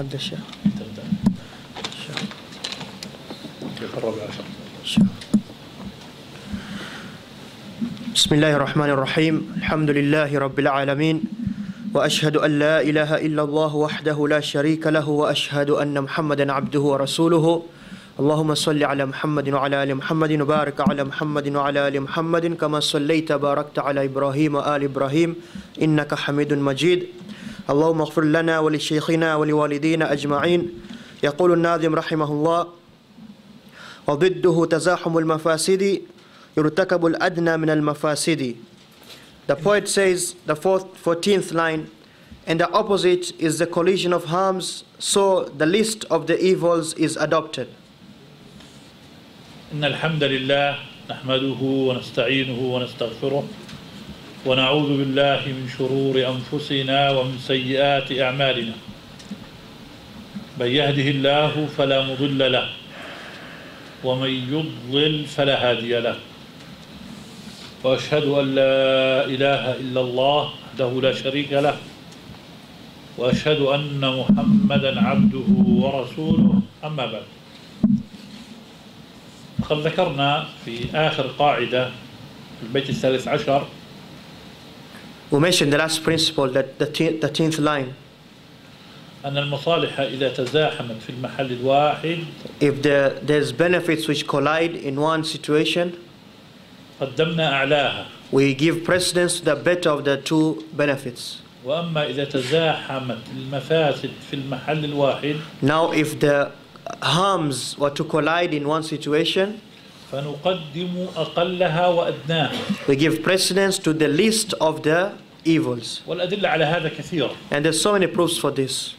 عبد الشيخ. بسم الله الرحمن الرحيم. الحمد لله رب العالمين، وأشهد أن لا إله إلا الله وحده لا شريك له، وأشهد أن محمدا عبده ورسوله. اللهم صل على محمد وعلى آل محمد وبارك على محمد وعلى آل محمد كما صليت باركت على إبراهيم وآل إبراهيم إنك حميد مجيد. اللهم اغفر لنا ولشيخنا ولوالدينا أجمعين. يقول الناظم رحمه الله: وضده تزاحم المفاسد يرتكب الأدنى من المفاسد. The poet says, the 14th line, and the opposite is the collision of harms, so the least of the evils is adopted. إن الحمد لله نحمده ونستعينه ونستغفره ونعوذ بالله من شرور أنفسنا ومن سيئات أعمالنا. من يهده الله فلا مضل له ومن يضلل فلا هادي له، وأشهد أن لا إله إلا الله وحده لا شريك له، وأشهد أن محمدا عبده ورسوله. أما بعد، قد ذكرنا في آخر قاعدة في البيت الثالث عشر. We mentioned the last principle, that the 10th line. أن المصالح إذا تزاحمت في المحل الواحد، if there's benefits which collide in one situation, قدمنا أعلاها. we give precedence to the better of the two benefits. وأما إذا تزاحمت المفاسد في المحل الواحد، now if the harms were to collide in one situation, فنقدم أقلها وأدناها. we give precedence to the least of the evils. والأدلة على هذا كثيرة. And there's so many proofs for this.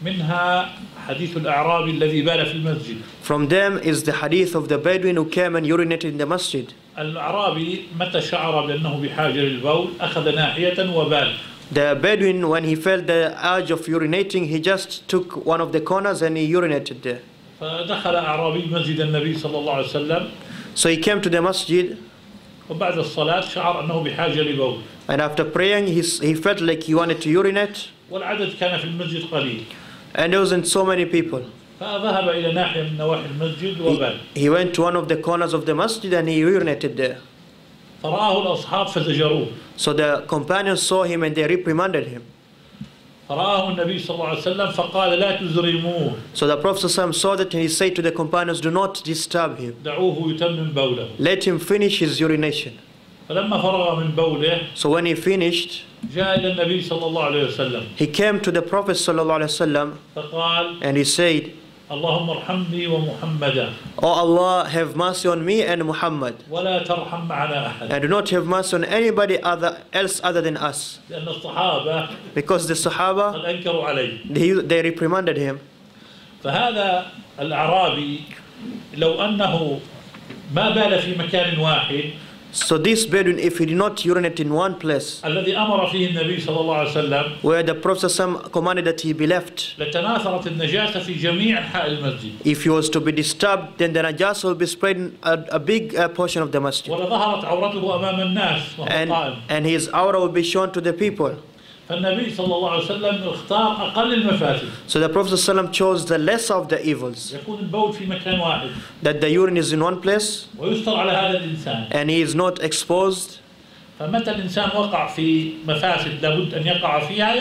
منها حديث الأعرابي الذي بال في المسجد. From them is the hadith of the Bedouin who came and urinated in the masjid. الأعرابي متى شعر بأنه بحاجة للبول أخذ ناحية وبال. The Bedouin, when he felt the urge of urinating, he just took one of the corners and he urinated there. فدخل أعرابي مسجد النبي صلى الله عليه وسلم. So he came to the masjid. وبعد الصلاة شعر أنه بحاجة لبول. And after praying, he felt like he wanted to urinate. والعدد كان في المسجد قليل. And there wasn't so many people. فذهب إلى ناحية من نواحي المسجد وبال. He went to one of the corners of the masjid and he urinated there. فرآه الأصحاب فزجروه. So the companions saw him and they reprimanded him. فرآه النبي صلى الله عليه وسلم فقال لا تزرموه. So the Prophet ﷺ saw that and he said to the companions, do not disturb him. دعوه يتمم بوله. Let him finish his urination. فلما فرغ من بوله، so when he finished, جاء إلى النبي صلى الله عليه وسلم. he came to the Prophet ﷺ فقال and he said, اللهم ارحمني ومحمدا. Oh Allah, have mercy on me and Muhammad. ولا ترحم معنا أحد. And do not have mercy on anybody else other than us. لأن الصحابة Because the Sahaba, قد أنكروا عليه. they reprimanded him. فهذا الأعرابي لو أنه ما بال في مكان واحد، So this Bedouin, if he did not urinate in one place, الذي أمر فيه النبي صلى الله عليه وسلم، where the Prophet ﷺ commanded that he be left, لتناثرت النجاسة في جميع أنحاء المسجد. if he was to be disturbed, then the najasa will be spread in a big portion of the masjid. ولظهرت عورته أمام الناس وهو قائم. And his aura will be shown to the people. فالنبي صلى الله عليه وسلم اختار أقل المفاسد. So the Prophet ﷺ chose the less of the evils. يكون البول في مكان واحد. That the urine is in one place. ويستر على هذا الإنسان. And he is not exposed. فمتى الإنسان وقع في مفاسد لابد أن يقع فيها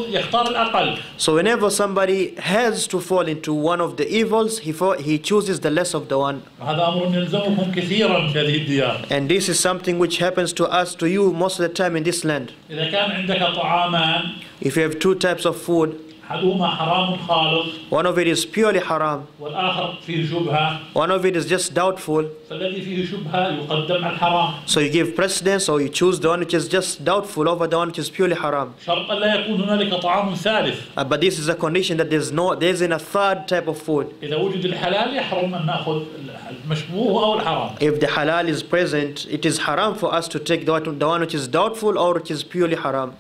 يختار الأقل. So whenever somebody has to fall into one of the evils, he chooses the less of the one. هذا أمر يلزمكم كثيرا في هذه الديار. And this is something which happens to us, to you, most of the time in this land. إذا كان عندك طعامان، if you have two types of food, أحدهما حرام خالص، one of it is purely haram, والآخر فيه شبهة، one of it is just doubtful, فالذي فيه شبهة يقدم على الحرام. so you give precedence or you choose the one which is just doubtful over the one which is purely haram. شرط لا يكون هنالك طعام ثالث. But this is a condition that there isn't a third type of food. إذا وجد الحلال يحرم أن نأخذ المشبوه أو الحرام. If the halal is present, it is haram for us to take the one which is doubtful or which is purely haram.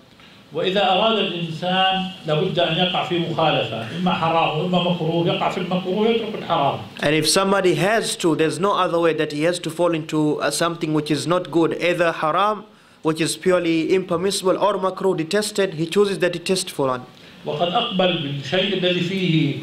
وإذا أراد الإنسان لابد أن يقع في مخالفة، إما حرام وإما مكروه، يقع في المكروه يترك الحرام. And if somebody has to, there's no other way that he has to fall into something which is not good, either haram, which is purely impermissible, or makruh, detested, he chooses the detestful one. وقد أقبل بالشيء الذي فيه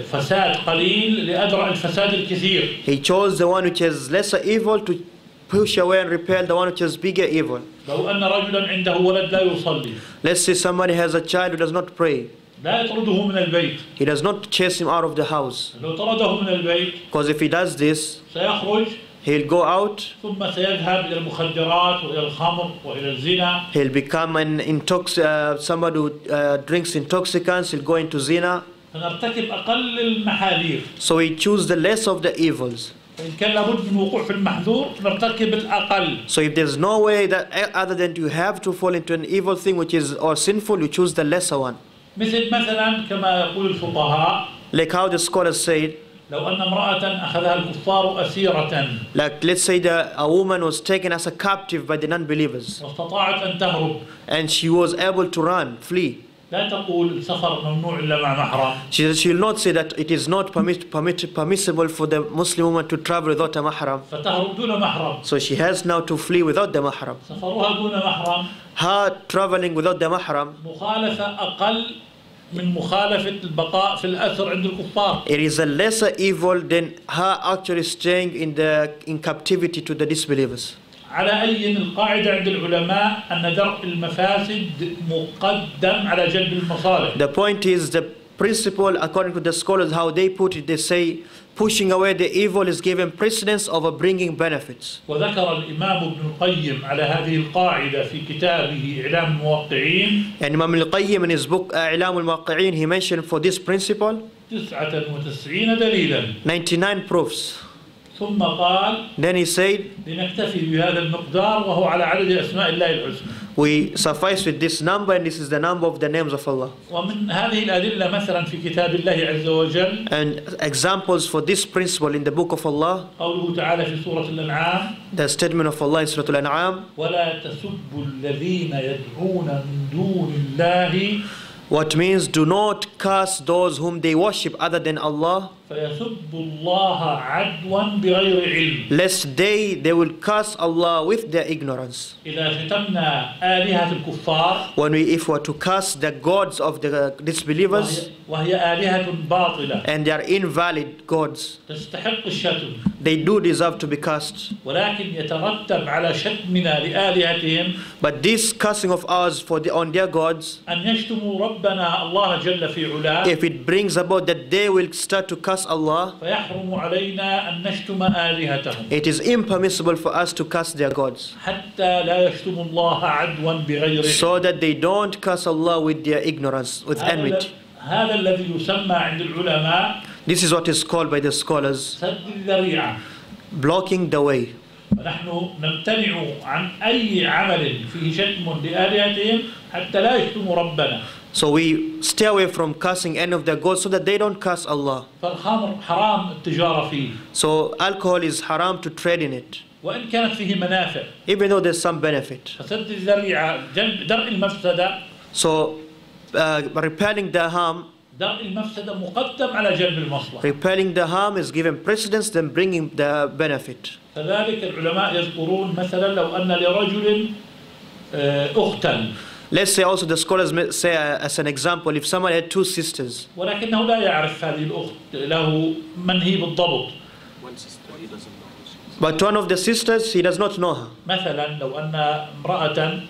فساد قليل لأدرأ الفساد الكثير. He chose the one which has lesser evil to push away and repel the one which has bigger evil. لو أن رجلا عنده ولد لا يصلي. Let's say somebody has a child who does not pray. لا يطرده من البيت. He does not chase him out of the house. لو طرده من البيت. Because if he does this, سيخرج. he'll go out. ثم سيذهب إلى المخدرات وإلى الخمر وإلى الزنا. He'll become somebody who drinks intoxicants. He'll go into zina. فنرتكب أقل المحاذير. So we choose the less of the evils. فإن كان لابد من الوقوع في المحذور نرتكب الأقل. So if there's no way that other than you have to fall into an evil thing which is or sinful, you choose the lesser one. مثلا كما يقول الفقهاء. Like how the scholars said. لو أن امرأة أخذها الكفار أسيرة. Like let's say a woman was taken as a captive by the non-believers. واستطاعت أن تهرب. And she was able to run, flee. لا تقول السفر ممنوع إلا مع محرم. She will not say that it is not permissible for the Muslim woman to travel without a mahram. فتهرب دون محرم. So she has now to flee without the mahram. سفرها دون محرم. Her traveling without the mahram. مخالفة أقل من مخالفة البقاء في الأسر عند الكفار. It is a lesser evil than her actually staying in captivity to the disbelievers. على أي القاعدة عند العلماء أن درء المفاسد مقدم على جلب المصالح. The point is the principle according to the scholars how they put it, they say pushing away the evil is given precedence over bringing benefits. وذكر الإمام ابن القيم على هذه القاعدة في كتابه إعلام الموقعين. And Imam Al-Qayyim in his book إعلام الموقعين he mentioned for this principle 99 دليلا. 99 proofs. ثم قال Then he said لنكتفي بهذا المقدار وهو على عدد أسماء الله الحسنى. We suffice with this number and this is the number of the names of Allah. ومن هذه الأدلة مثلا في كتاب الله عز وجل. And examples for this principle in the book of Allah. قوله تعالى في سورة الأنعام. The statement of Allah in Surah Al-An'am. ولا تسبوا الذين يدعون من دون الله. What means do not curse those whom they worship other than Allah. فيسب الله عدوا بغير علم. Lest they will curse Allah with their ignorance. إذا شتمنا آلهة الكفار. If we are to curse the gods of the disbelievers. وهي آلهة باطلة. And they are invalid gods. تستحق الشتم. They do deserve to be cursed. ولكن يترتب على شتمنا لآلهتهم. But this cursing of ours on their gods. أن يشتموا ربنا الله جل في علاه. If it brings about that they will start to curse Allah. فيحرم علينا أن نشتم آلهتهم. It is impermissible for us to curse their gods. حتى لا يشتم الله عدوا بغير. So that they don't curse Allah with their ignorance, with enmity. هذا الذي يسمى عند العلماء. This is what is called by the scholars سد الذريعة. blocking the way. فنحن نمتنع عن أي عمل فيه شتم لآلهتهم حتى لا يشتموا ربنا. So we stay away from cursing any of their gods so that they don't curse Allah. فالخمر حرام التجارة فيه. So alcohol is haram to trade in it. وإن كانت فيه منافع. Even though there's some benefit. فسد الذريعة درء المفسدة. So repelling the harm. درء المفسدة مقدم على جلب المصلحة. Repelling the harm is given precedence than bringing the benefit. كذلك العلماء يذكرون مثلا لو أن لرجل أختا. Let's say also the scholars say as an example if someone had two sisters. ولكنه لا يعرف هذه الأخت له من هي بالضبط. But one of the sisters he does not know her. مثلا لو أن امرأة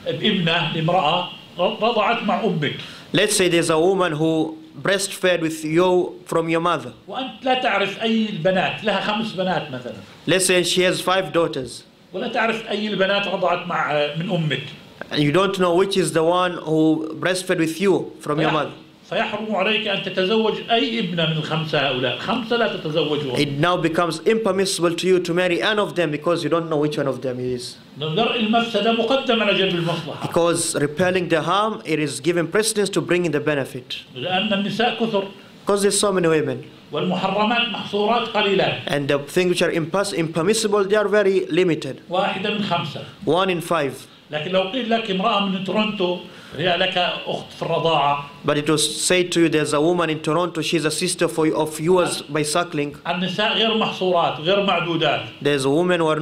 ابنة لامرأة رضعت مع أمك. Let's say there's a woman who breastfed with you from your mother. وأنت لا تعرف أي البنات لها 5 بنات مثلا. Let's say she has 5 daughters. ولا تعرف أي البنات رضعت من أمك. And you don't know which is the one who breastfed with you from your mother. فيحرم عليك أن تتزوج أي ابنة من ال5 هؤلاء. 5 لا تتزوجهم. It now becomes impermissible to you to marry any of them because you don't know which one of them it is. درء المفسدة مقدم على جلب المصلحة. Because repelling the harm, it is given precedence to bringing the benefit. لأن النساء كثر. Because there's so many women. والمحرمات محصورات قليلات. And the things which are impermissible, they are very limited. 1 من 5. 1 in 5. لكن لو قيل لك امرأة من تورنتو هي لك أخت في الرضاعة. But it was said to you there's a woman in Toronto, she's a sister of yours by suckling. النساء غير محصورات غير معدودات. There's women are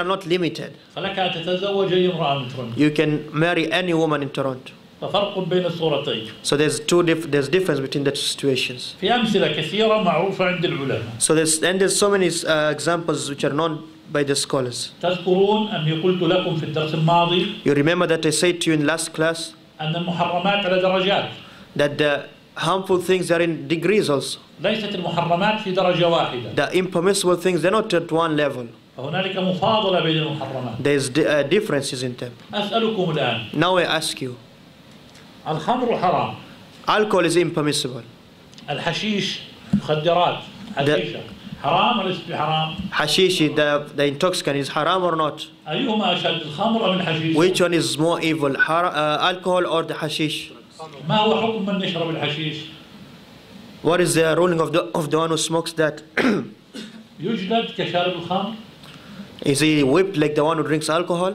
not limited. فلك أن تتزوج أي امرأة من تورنتو. You can marry any woman in Toronto. ففرق بين الصورتين. So there's difference between the two situations. في أمثلة كثيرة معروفة عند العلماء. So there's so many examples which are known by the scholars. تذكرون أني قلت لكم في الدرس الماضي You remember that I said to you in last class أن المحرمات على درجات. that the harmful things are in degrees also. ليست المحرمات في درجة واحدة. The impermissible things, they're not at one level. فهنالك مفاضلة بين المحرمات. There's differences in them. أسألكم الآن. Now I ask you. الخمر حرام. Alcohol is impermissible. الحشيش مخدرات حشيشة حرام ولا ليس بحرام؟ Hashish, the intoxicant, is haram or not? أيهما أشد الخمر أم الحشيش؟ Which one is more evil, alcohol or the hashish? ما هو حكم من يشرب الحشيش؟ What is the ruling of the one who smokes that? يجلد كشارب الخمر؟ Is he whipped like the one who drinks alcohol?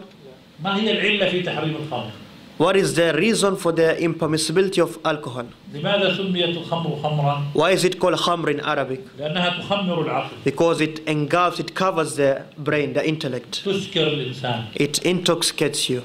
ما هي العلة في تحريم الخمر؟ What is the reason for the impermissibility of alcohol? لماذا سميت الخمر خمرا؟ Why is it called khamr in Arabic? لأنها تخمر العقل. Because it engulfs, it covers the brain, the intellect. تسكر الإنسان. It intoxicates you.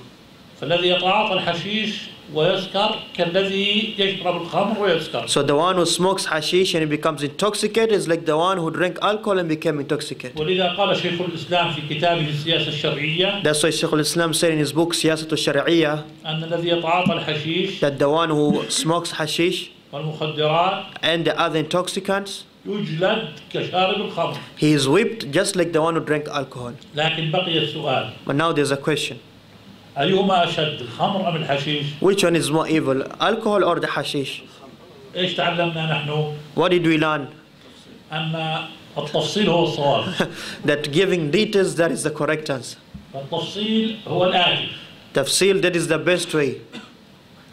فالذي يتعاطى الحشيش ويسكر كالذي يشرب الخمر ويسكر. So the one who smokes hashish and he becomes intoxicated is like the one who drank alcohol and became intoxicated. ولذا قال شيخ الإسلام في كتابه السياسة الشرعية. That's why Sheikh al-Islam said in his book سياسة الشرعية أن الذي يتعاطى الحشيش that the one who smokes hashish والمخدرات and the other intoxicants, يجلد كشارب الخمر. he is whipped just like the one who drank alcohol. لكن بقي السؤال. But now there's a question. أيهما أشد الخمر أم الحشيش؟ Which one is more evil, alcohol or the hashish? إيش تعلمنا نحن؟ What did we learn? أن التفصيل هو الصواب. That giving details, that is the correct answer. التفصيل هو الآتي. Tafsil, that is the best way.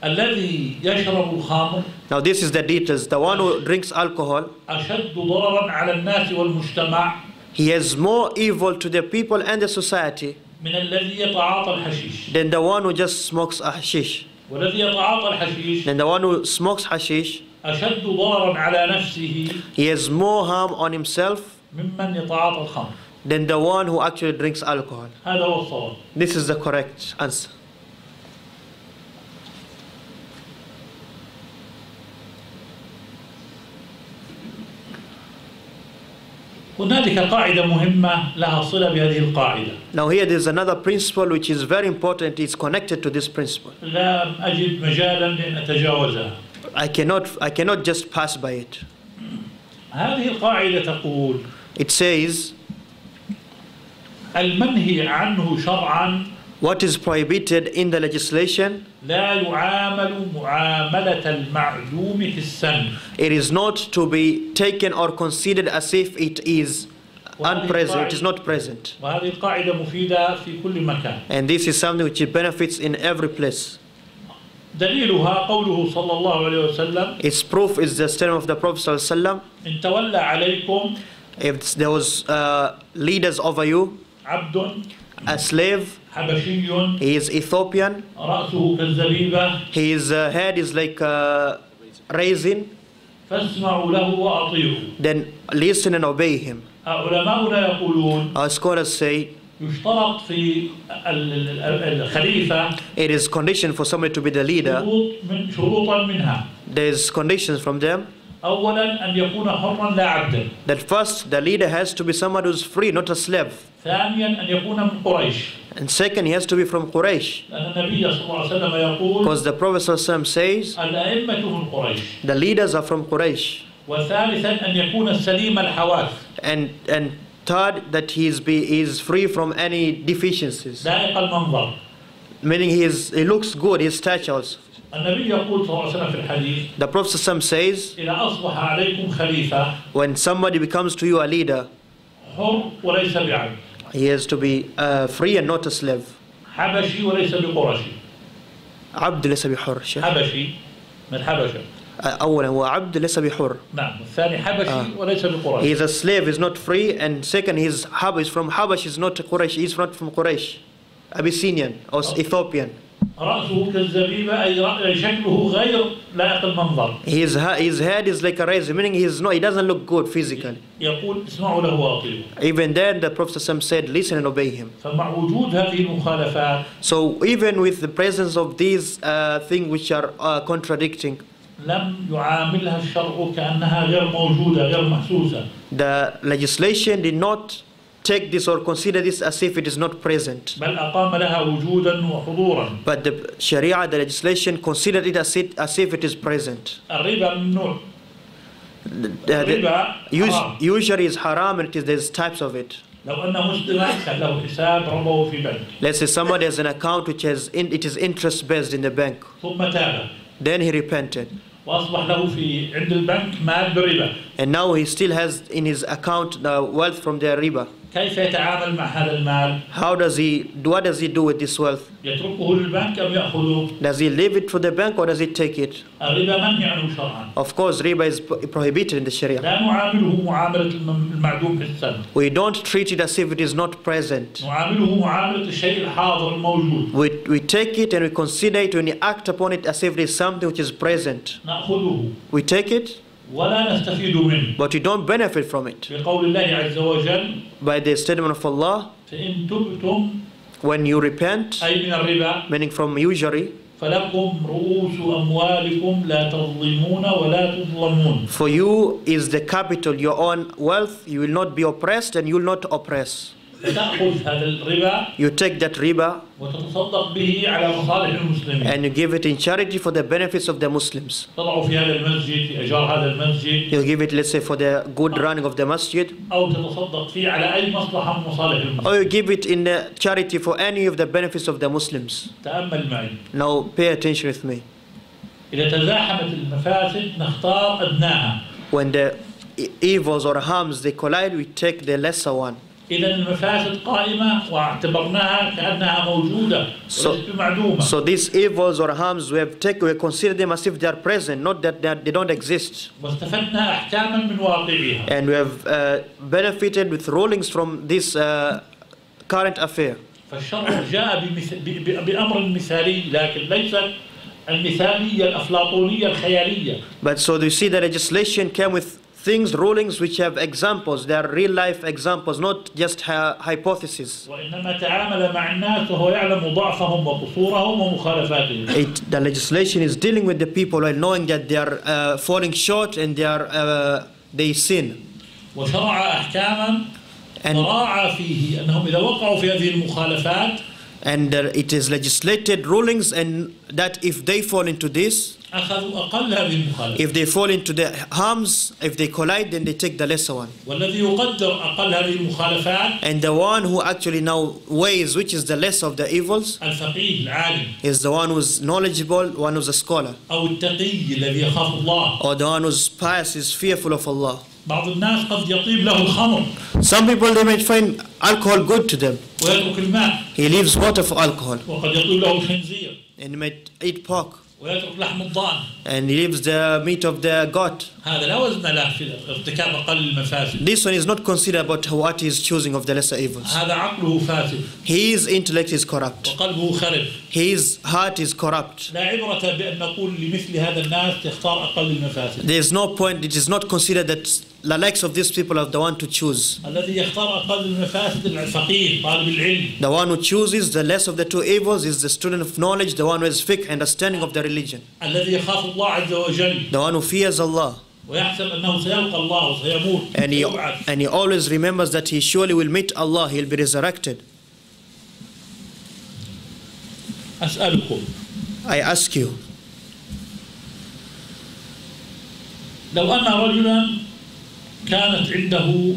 الذي يشرب الخمر Now this is the details. The one who drinks alcohol, أشد ضررا على الناس والمجتمع he has more evil to the people and the society من الذي يتعاطى الحشيش. than the one who just smokes a hashish. والذي يتعاطى الحشيش Then the one who smokes hashish, أشد ضررا على نفسه he has more harm on himself ممن يتعاطى الخمر. than the one who actually drinks alcohol. هذا هو الصواب. This is the correct answer. هنالك قاعدة مهمة لها صلة بهذه القاعدة. Now here there's another principle which is very important. It's connected to this principle. لا أجد مجالا لأن أتجاوزها. I cannot just pass by it. هذه القاعدة تقول It says, المنهي عنه شرعا what is prohibited in the legislation, لا يعامل معاملة المعدوم في السن. it is not to be taken or considered as if it is unpresent, it is not present. وهذه القاعدة مفيدة في كل مكان. And this is something which benefits in every place. دليلها قوله صلى الله عليه وسلم Its proof is the statement of the Prophet ﷺ, إن تولى عليكم if there was leaders over you, عبد a slave, حبشي he is Ethiopian, رأسه كالزبيبة his head is like a raisin, فاسمعوا له وأطيعوا. then listen and obey him. علماؤنا يقولون Our scholars say يشترط في الخليفة it is conditioned for somebody to be the leader. شروطا منها. There is conditions from them. أولا أن يكون حرا لا عبدا. That first, the leader has to be somebody who's free, not a slave. ثانيا أن يكون من قريش. And second, he has to be from Quraysh. لأن النبي صلى الله عليه وسلم يقول Because the Prophet ﷺ says, الأئمة من قريش. the leaders are from Quraysh. وثالثا أن يكون سليم الحواس. And third, that he is free from any deficiencies. لائق المنظر. Meaning he looks good, his stature also. النبي يقول صلى الله عليه وسلم في الحديث The Prophet ﷺ says, إذا أصبح عليكم خليفة when somebody becomes to you a leader, حر وليس بعبد. he has to be free and not a slave. حبشي وليس بقرشي. عبد ليس بحر. حبشي من الحبشة. أولا هو عبد ليس بحر. نعم. الثاني حبشي وليس بقرشي. He is a slave, is not free, and second, he's from Habash, is not Quraysh, he's not from Quraysh, Abyssinian or Ethiopian. رأسه كالزبيبة أي شكله غير لائق المنظر. His head is like a razor, meaning he doesn't look good physically. يقول اسمعوا له وأطيعوا. Even then the Prophet said, listen and obey him. فمع وجود هذه المخالفات. So even with the presence of these things which are contradicting, لم يعاملها الشرع كأنها غير موجودة غير محسوسة. The legislation did not take this or consider this as if it is not present. بل أقام لها وجودا وحضورا. But the Sharia, the legislation, considered it as if it is present. الربا ممنوع. الربا usually is haram, and there's types of it. لو أن مسلما كان له حساب ربوي في بنك. Let's say somebody has an account which it is interest based in the bank. ثم تاب. Then he repented. وأصبح له في عند البنك مال بربا. And now he still has in his account the wealth from the riba. كيف يتعامل مع هذا المال؟ What does he do with this wealth? يتركه للبنك أم يأخذه؟ Does he leave it for the bank or does he take it? الربا منهي عنه شرعا. Of course, riba is prohibited in the Sharia. لا نعامله معاملة المعدوم حسا. We don't treat it as if it is not present. نعامله معاملة الشيء الحاضر الموجود. We take it and we consider it when we act upon it as if it is something which is present. نأخذه. We take it, ولا نستفيد منه. but we don't benefit from it. بقول الله عز وجل. By the statement of Allah, فإن تبتم. when you repent, أي من الربا. meaning from usury, فلكم رؤوس أموالكم لا تظلمون ولا تظلمون. For you is the capital, your own wealth. You will not be oppressed and you will not oppress. فتأخذ هذا الربا. You take that riba وتتصدق به على مصالح المسلمين. and you give it in charity for the benefits of the Muslims. تضع في هذا المسجد في إيجار هذا المسجد. You give it, let's say, for the good running of the masjid. أو تتصدق فيه على أي مصلحة من مصالح المسلمين. Or you give it in charity for any of the benefits of the Muslims. تأمل معي. Now pay attention with me. إذا تزاحمت المفاسد نختار أدناها. When the evils or harms they collide, we take the lesser one. إذا المفاسد قائمة واعتبرناها كأنها موجودة وليست معدومة. So these evils or harms we consider them as if they are present, not that they don't exist. واستفدنا أحكاما من واقعها. And we have benefited with rulings from this current affair. فالشرع جاء بأمر مثالي لكن ليس المثالية الأفلاطونية الخيالية. But so you see the legislation came with things, rulings which have examples. They are real life examples, not just hypotheses. وإنما تعامل مع الناس وهو يعلم ضعفهم وقصورهم ومخالفاتهم. The legislation is dealing with the people while knowing that they are falling short and they sin. وشرع أحكاما وراعى فيه أنهم إذا وقعوا في هذه المخالفات. And it is legislated rulings, and that if they fall into this, أخذوا أقل هذه المخالفة. if they fall into the harms, if they collide, then they take the lesser one. والذي يقدر أقل هذه المخالفات. And the one who actually now weighs which is the less of the evils الفقيه العالم. is the one who's knowledgeable, one who's a scholar. أو التقي الذي يخاف الله. Or the one who's pious, is fearful of Allah. بعض الناس قد يطيب له الخمر. Some people, they might find alcohol good to them. ويترك الماء. He leaves water for alcohol. وقد يطيب له الخنزير. And he might eat pork. ويترك لحم الضأن. And he leaves the meat of the goat. هذا لا وزن له في ارتكاب أقل المفاسد. This one is not considered about what he is choosing of the lesser evils. هذا عقله فاسد. His intellect is corrupt. وقلبه خرب. His heart is corrupt. لا عبرة بأن نقول لمثل هذا الناس تختار أقل المفاسد. There is no point. It is not considered that the likes of these people are the one to choose. الذي يختار أقل المفاسد الفقيه طالب العلم. The one who chooses the less of the two evils is the student of knowledge, the one who has fiqh, understanding of the religion. الذي يخاف الله عز وجل. The one who fears Allah. ويحسب أنه سيلقى الله وسيموت. And he always remembers that he surely will meet Allah, he'll be resurrected. أسألكم. I ask you, لو أن رجلا كانت عنده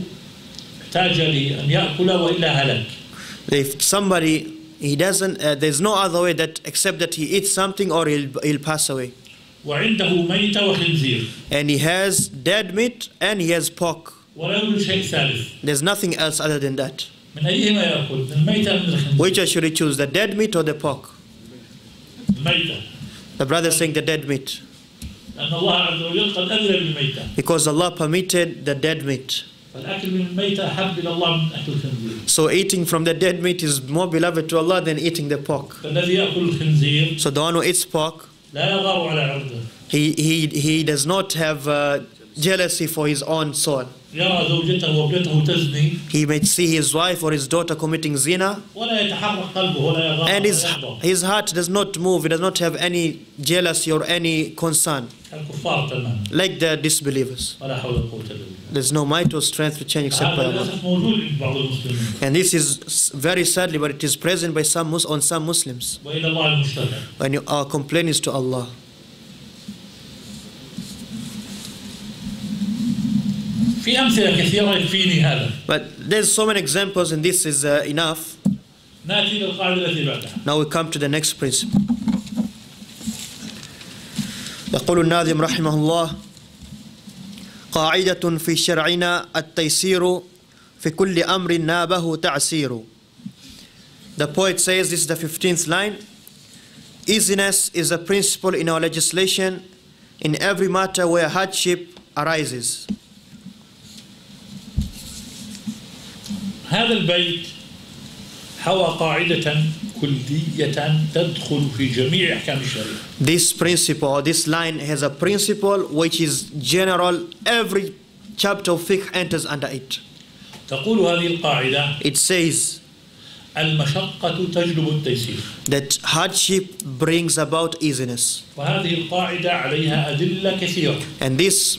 احتاج لأن يأكل وإلا هلك. if somebody, he doesn't, there's no other way that except that he eats something or he'll pass away. وعنده ميتة وخنزير. And he has dead meat and he has pork. ولا يوجد شيء ثالث. There's nothing else other than that. من أيهما يأكل؟ من الميتة من الخنزير. Which should he choose, the dead meat or the pork? الميتة. The brother is saying the dead meat. لأن الله عز وجل قد أذن بالميتة. Because Allah permitted the dead meat. فالأكل من الميتة أحب إلى الله من أكل الخنزير. So eating from the dead meat is more beloved to Allah than eating the pork. فالذي يأكل الخنزير So the one who eats pork, لا يغار على عرضه. he does not have jealousy for his own soul. يرى زوجته وابنته تزني. He may see his wife or his daughter committing zina, ولا يتحرك قلبه ولا يغار. and his heart does not move. He does not have any jealousy or any concern. الكفار تماما. Like the disbelievers. ولا حول ولا قوة إلا بالله. There's no might or strength to change except by Allah. هذا موجود عند بعض المسلمين. And this is very sadly, but it is present by some Muslims. وإلى الله المشتكى. When our complaint is to Allah. في أمثلة كثيرة يكفيني هذا. But there's so many examples, and this is enough. نأتي للقاعدة التي بعدها. Now we come to the next principle. يقول الناظم رحمه الله: قاعدة في شرعنا التيسير في كل أمر نابه تعسير. The poet says, this is the 15th line: easiness is a principle in our legislation in every matter where hardship arises. هذا البيت حوى قاعدة كلية تدخل في جميع أحكام الشريعة. This principle, or this line, has a principle which is general. Every chapter of fiqh enters under it. تقول هذه القاعدة: It says المشقة تجلب التيسير. that hardship brings about easiness. وهذه القاعدة عليها أدلة كثيرة. And this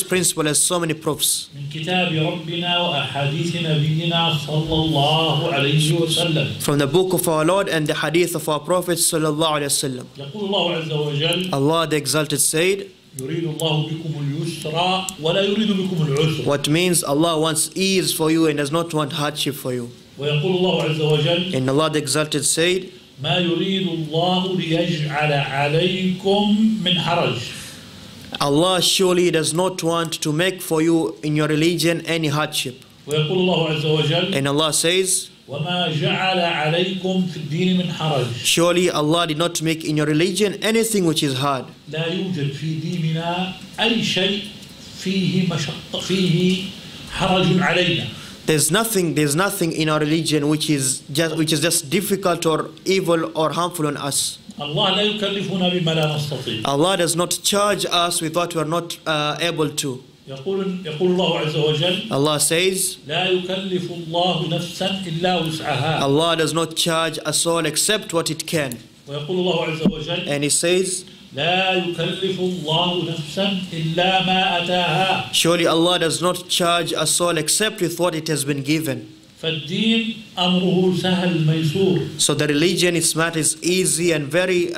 principle has so many proofs. من كتاب ربنا وأحاديث نبينا صلى الله عليه وسلم. From the book of our Lord and the hadith of our Prophet sallallahu alaihi wasallam. يقول الله عز وجل: Allah the Exalted said, يريد الله بكم اليسر ولا يريد بكم العسر. what means Allah wants ease for you and does not want hardship for you. ويقول الله عز وجل: And Allah the Exalted said, ما يريد الله ليجعل عليكم من حرج. Allah surely does not want to make for you in your religion any hardship. ويقول الله عز وجل: And Allah says, وما جعل عليكم في الدين من حرج. surely Allah did not make in your religion anything which is hard. لا يوجد في ديننا أي شيء فيه حرج علينا. There's nothing in our religion which is just difficult or evil or harmful on us. الله لا يكلفنا بما لا نستطيع. Allah does not charge us with what we are not able to. يقول الله عز وجل: Allah says, لا يكلف الله نفسا إلا وسعها. Allah does not charge a soul except what it can. ويقول الله عز وجل: And He says, لا يكلف الله نفسا إلا ما أتاها. surely Allah does not charge a soul except with what it has been given. فالدين أمره سهل ميسور. So the religion, its matter is easy and very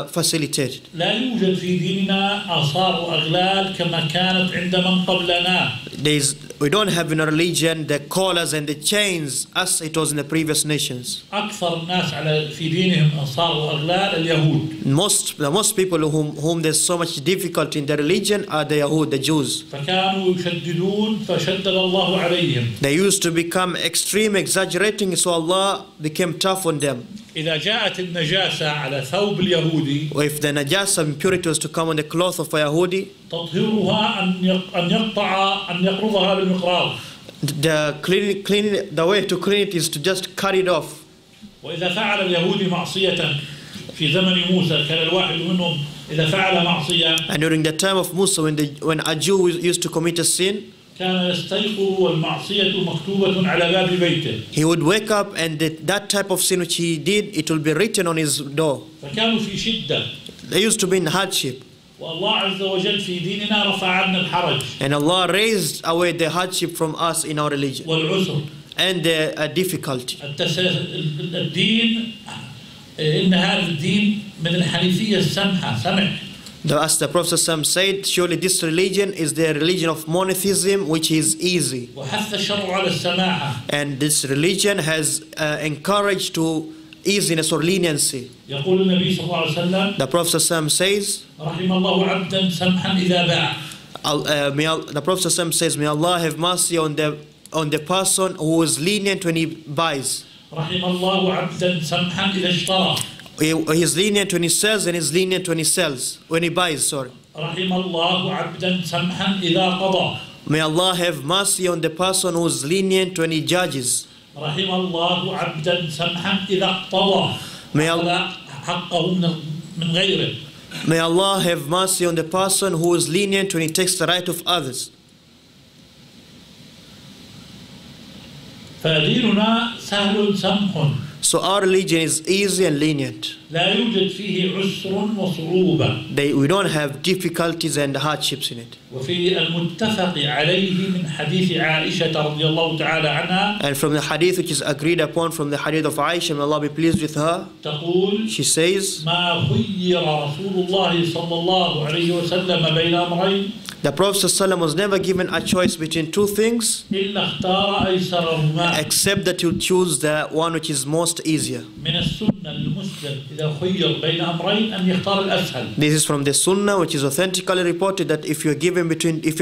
facilitated. لا يوجد في ديننا آثار وأغلال كما كانت عند من قبلنا. We don't have in our religion the collars and the chains as it was in the previous nations. أكثر الناس على في دينهم آثار وأغلال اليهود. The most people whom there's so much difficulty in the religion are the Yahud, the Jews. فكانوا يشددون فشدد الله عليهم. They used to become extreme, exaggerating, so Allah became tough on them. إذا جاءت النجاسة على ثوب اليهودي. Or if the najasa impurity was to come on the cloth of a Yahudi, تطهيرها أن يقرضها بالمقراض. the way to clean it is to just cut it off. وإذا فعل اليهودي معصية في زمن موسى كان الواحد منهم إذا فعل معصية. And during the time of Musa, when a Jew used to commit a sin, كان يستيقظ والمعصية مكتوبة على باب بيته. He would wake up and that type of sin which he did, it will be written on his door. فكانوا في شدة. They used to be in hardship. والله عز وجل في ديننا رفع عنا الحرج. And Allah raised away the hardship from us in our religion. والعسر. And the difficulty. الدين إن هذا الدين من الحنيفية السمحة سمح. As the Prophet said, surely this religion is the religion of monotheism, which is easy. وحث الشرع على السماحة. And this religion has encouraged to easiness or leniency. يقول النبي صلى الله عليه وسلم. The Prophet says, رحم الله عبدا سمحا إذا باع. The Prophet says, may Allah have mercy on the person who is lenient when he buys. رحم الله عبدا سمحا إذا اشترى. He is lenient when he sells and is lenient when he buys, sorry. رحم الله عبدا سمحا إذا قضى. May Allah have mercy on the person who is lenient when he judges. رحم الله عبدا سمحا إذا اقتضى أخذ حقه من غيره. May Allah have mercy on the person who is lenient when he takes the right of others. فديننا سهل سمح. So our religion is easy and lenient. لا يوجد فيه عسر وصعوبة. We don't have difficulties and hardships in it. وفي المتفق عليه من حديث عائشة رضي الله تعالى عنها. And from the hadith which is agreed upon from the hadith of Aisha, may Allah be pleased with her, تقول she says, ما خير رسول الله صلى الله عليه وسلم بين أمرين. the Prophet ﷺ was never given a choice between two things, إلا اختار أيسرهما. except that you choose the one which is most easier. من السنة للمسلم إذا خير بين أمرين أن يختار الأسهل. This is from the Sunnah, which is authentically reported that if you're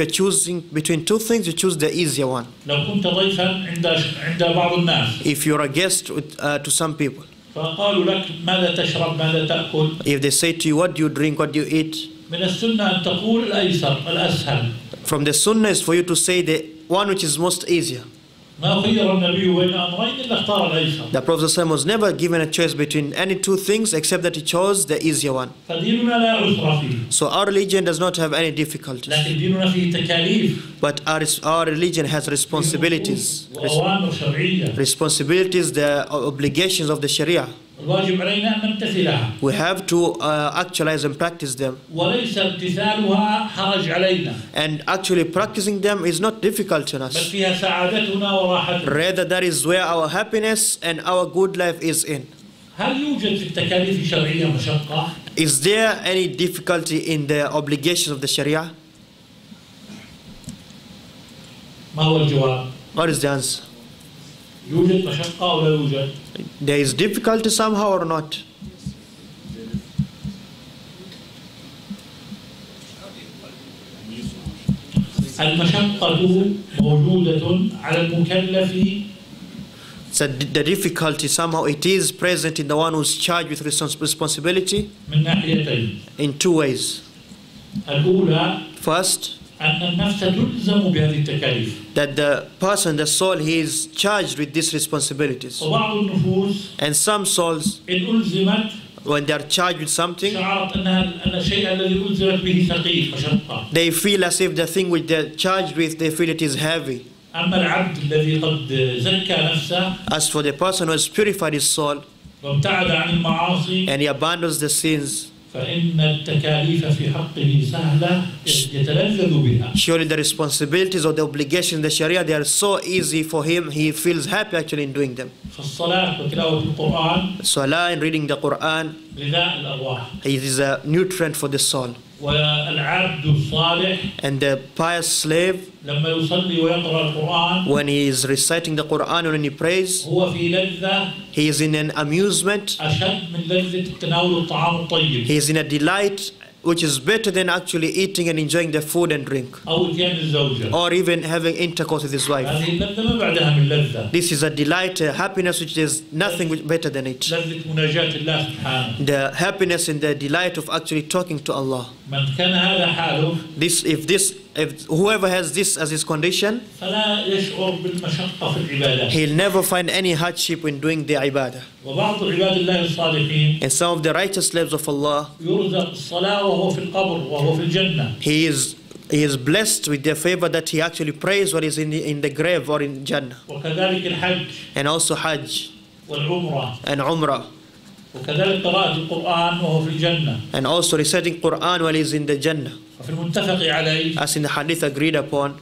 choosing between two things, you choose the easier one. لو كنت ضيفا عند بعض الناس. If you're a guest to some people, فقالوا لك ماذا تشرب ماذا تأكل. if they say to you, what do you drink, what do you eat? من السنة أن تقول الأيسر الأسهل. From the Sunnah is for you to say the one which is most easier. ما خير النبي بين أمرين إلا اختار الأيسر. The Prophet ﷺ was never given a choice between any two things except that he chose the easier one. فديننا لا عسر فيه. So our religion does not have any difficulties. لكن ديننا فيه تكاليف. But our religion has responsibilities. وأوامر شرعية. Responsibilities, the obligations of the Sharia. الواجب علينا أن نمتثلها. We have to actualize and practice them. وليس امتثالها حرج علينا. And actually practicing them is not difficult to بل us. فيها سعادتنا وراحتنا. Rather, that is where our happiness and our good life is in. هل يوجد في التكاليف الشرعية مشقة؟ Is there any difficulty in the obligations of the Sharia? ما هو الجواب؟ What is the answer? يوجد مشقة أو لا يوجد؟ There is difficulty somehow or not? المشقة موجودة على المكلف. So the difficulty somehow it is present in the one who's charged with responsibility من ناحيتين. in two ways. الأولى First, أن النفس تلزم بهذه التكاليف. that the person, the soul, he is charged with these responsibilities. وبعض النفوس And some souls, إن ألزمت when they are charged with something, شعرت أن الشيء الذي ألزمت به ثقيل مشقة. they feel as if the thing which they're charged with, they feel it is heavy. أما العبد الذي قد زكى نفسه As for the person who has purified his soul وابتعد عن المعاصي and he abandons the sins, فإن التكاليف في حقه سهلة يتلذذ بها. surely the responsibilities or the obligations in the Sharia, they are so easy for him, he feels happy actually in doing them. فالصلاة وتلاوة القرآن Salah and reading the Quran, غذاء الأرواح. it is a nutrient for the soul. والعبد الصالح And the pious slave, لما يصلي ويقرأ القرآن when he is reciting the Quran and when he prays, هو في لذة he is in an amusement, أشد من لذة تناول الطعام الطيب he is in a delight which is better than actually eating and enjoying the food and drink, أو إتيان الزوجة. or even having intercourse with his wife. هذه اللذة ما بعدها من لذة. This is a delight, a happiness which is nothing better than it. لذة مناجاة الله سبحانه. The happiness and the delight of actually talking to Allah. من كان هذا حاله If whoever has this as his condition, فلا يشعر بالمشقة في العبادة. he'll never find any hardship when doing the ibadah. وبعض عباد الله الصالحين And some of the righteous slaves of Allah, يرزق الصلاة وهو في القبر وهو في الجنة. he is blessed with the favor that he actually prays while he's in the grave or in Jannah. وكذلك الحج And also Hajj والعمرة and Umrah. وكذلك قراءة القرآن وهو في الجنة. And also reciting Quran while he's in the Jannah. وفي المتفق عليه As in the hadith agreed upon,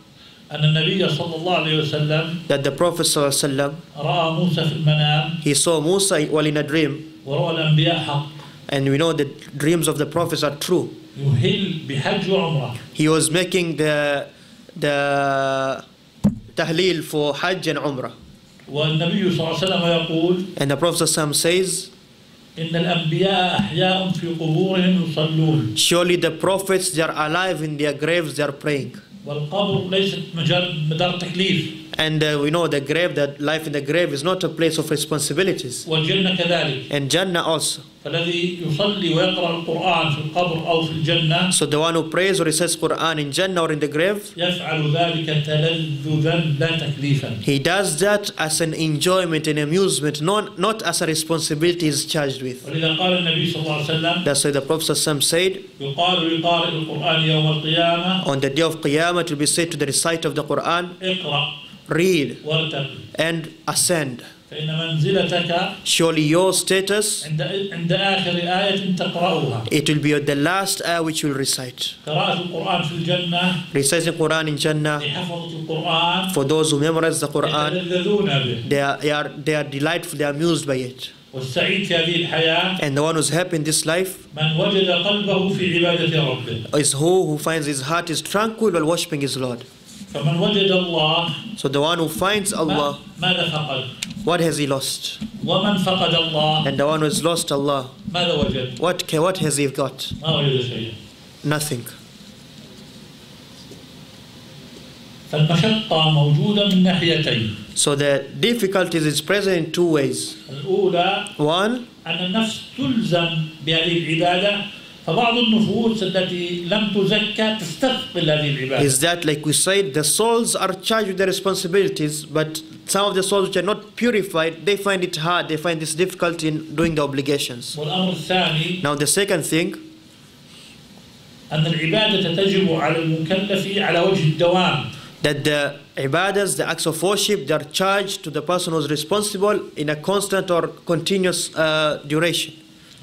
أن النبي صلى الله عليه وسلم that the Prophet ﷺ, رأى موسى في المنام he saw Musa while in a dream. ورأى الأنبياء حق. And we know the dreams of the prophets are true. يهل بحج وعمرة. He was making the tahleel for Hajj and Umrah. والنبي صلى الله عليه وسلم يقول And the Prophet ﷺ says, إن الأنبياء أحياء في قبورهم يصلون. surely the prophets, they are alive in their graves, they are praying. والقبر ليست مدار تكليف. And we know the grave, that life in the grave is not a place of responsibilities. والجنة كذلك. And Jannah also. فالذي يصلي ويقرأ القرآن في القبر أو في الجنة. So the one who prays or recites Quran in Jannah or in the grave, يفعل ذلك تلذذا لا تكليفا. he does that as an enjoyment and amusement, not as a responsibility he's charged with. ولذا قال النبي صلى الله عليه وسلم. That's why the Prophet said, يقال لقارئ القرآن يوم القيامة. on the day of Qiyamah it will be said to the reciter of the Quran, اقرأ. read وارتقي. and ascend. فإن منزلتك Surely your status, عند آخر آية تقرأها. it will be at the last ayah which you will recite. قراءة القرآن في الجنة. Reciting Quran in Jannah, لحفظة القرآن. for those who memorize the Quran, يتلذذون به. they are delightful, they are amused by it. والسعيد في هذه الحياة. And the one who's happy in this life من وجد قلبه في عبادة ربه. is who finds his heart is tranquil while worshipping his Lord. فمن وجد الله. So the one who finds Allah, ماذا فقد؟ what has he lost? ومن فقد الله. And the one who has lost Allah, ماذا وجد؟ what has he got? ما وجد شيئا. Nothing. فالمشقة موجودة من ناحيتين. So the difficulties is present in two ways. الأولى One, أن النفس تلزم بهذه العبادة، فبعض النفوس التي لم تزكى تستثقل هذه العبادة. is that, like we said, the souls are charged with their responsibilities, but some of the souls which are not purified, they find it hard, they find this difficulty in doing the obligations. والأمر الثاني Now the second thing, أن العبادة تجب على المكلف على وجه الدوام. that the ibadas, the acts of worship, they are charged to the person who is responsible in a constant or continuous duration.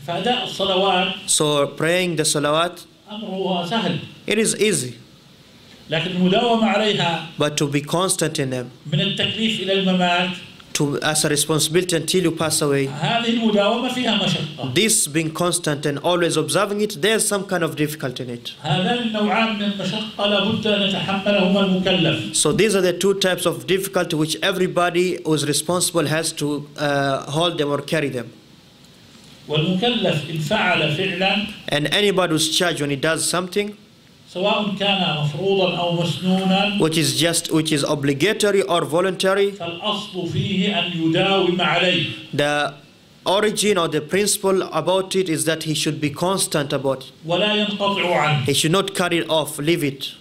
فأداء الصلوات So praying the salawat, أمره سهل، it is easy, لكن المداومة عليها but to be constant in them, من التكليف إلى الممات، as a responsibility until you pass away, هذه المداومة فيها مشقة. this being constant and always observing it, there's some kind of difficulty in it. هذان النوعان من المشقة لابد أن يتحملهما المكلف. So these are the two types of difficulty which everybody who is responsible has to hold them or carry them. والمكلف إن فعل فعلا، And anybody who's charged when he does something سواء كان مفروضا أو مسنونا، which is obligatory or voluntary, فالأصل فيه أن يداوم عليه. the origin or the principle about it is that he should be constant about it. ولا ينقطع عنه. He should not cut it off, leave it.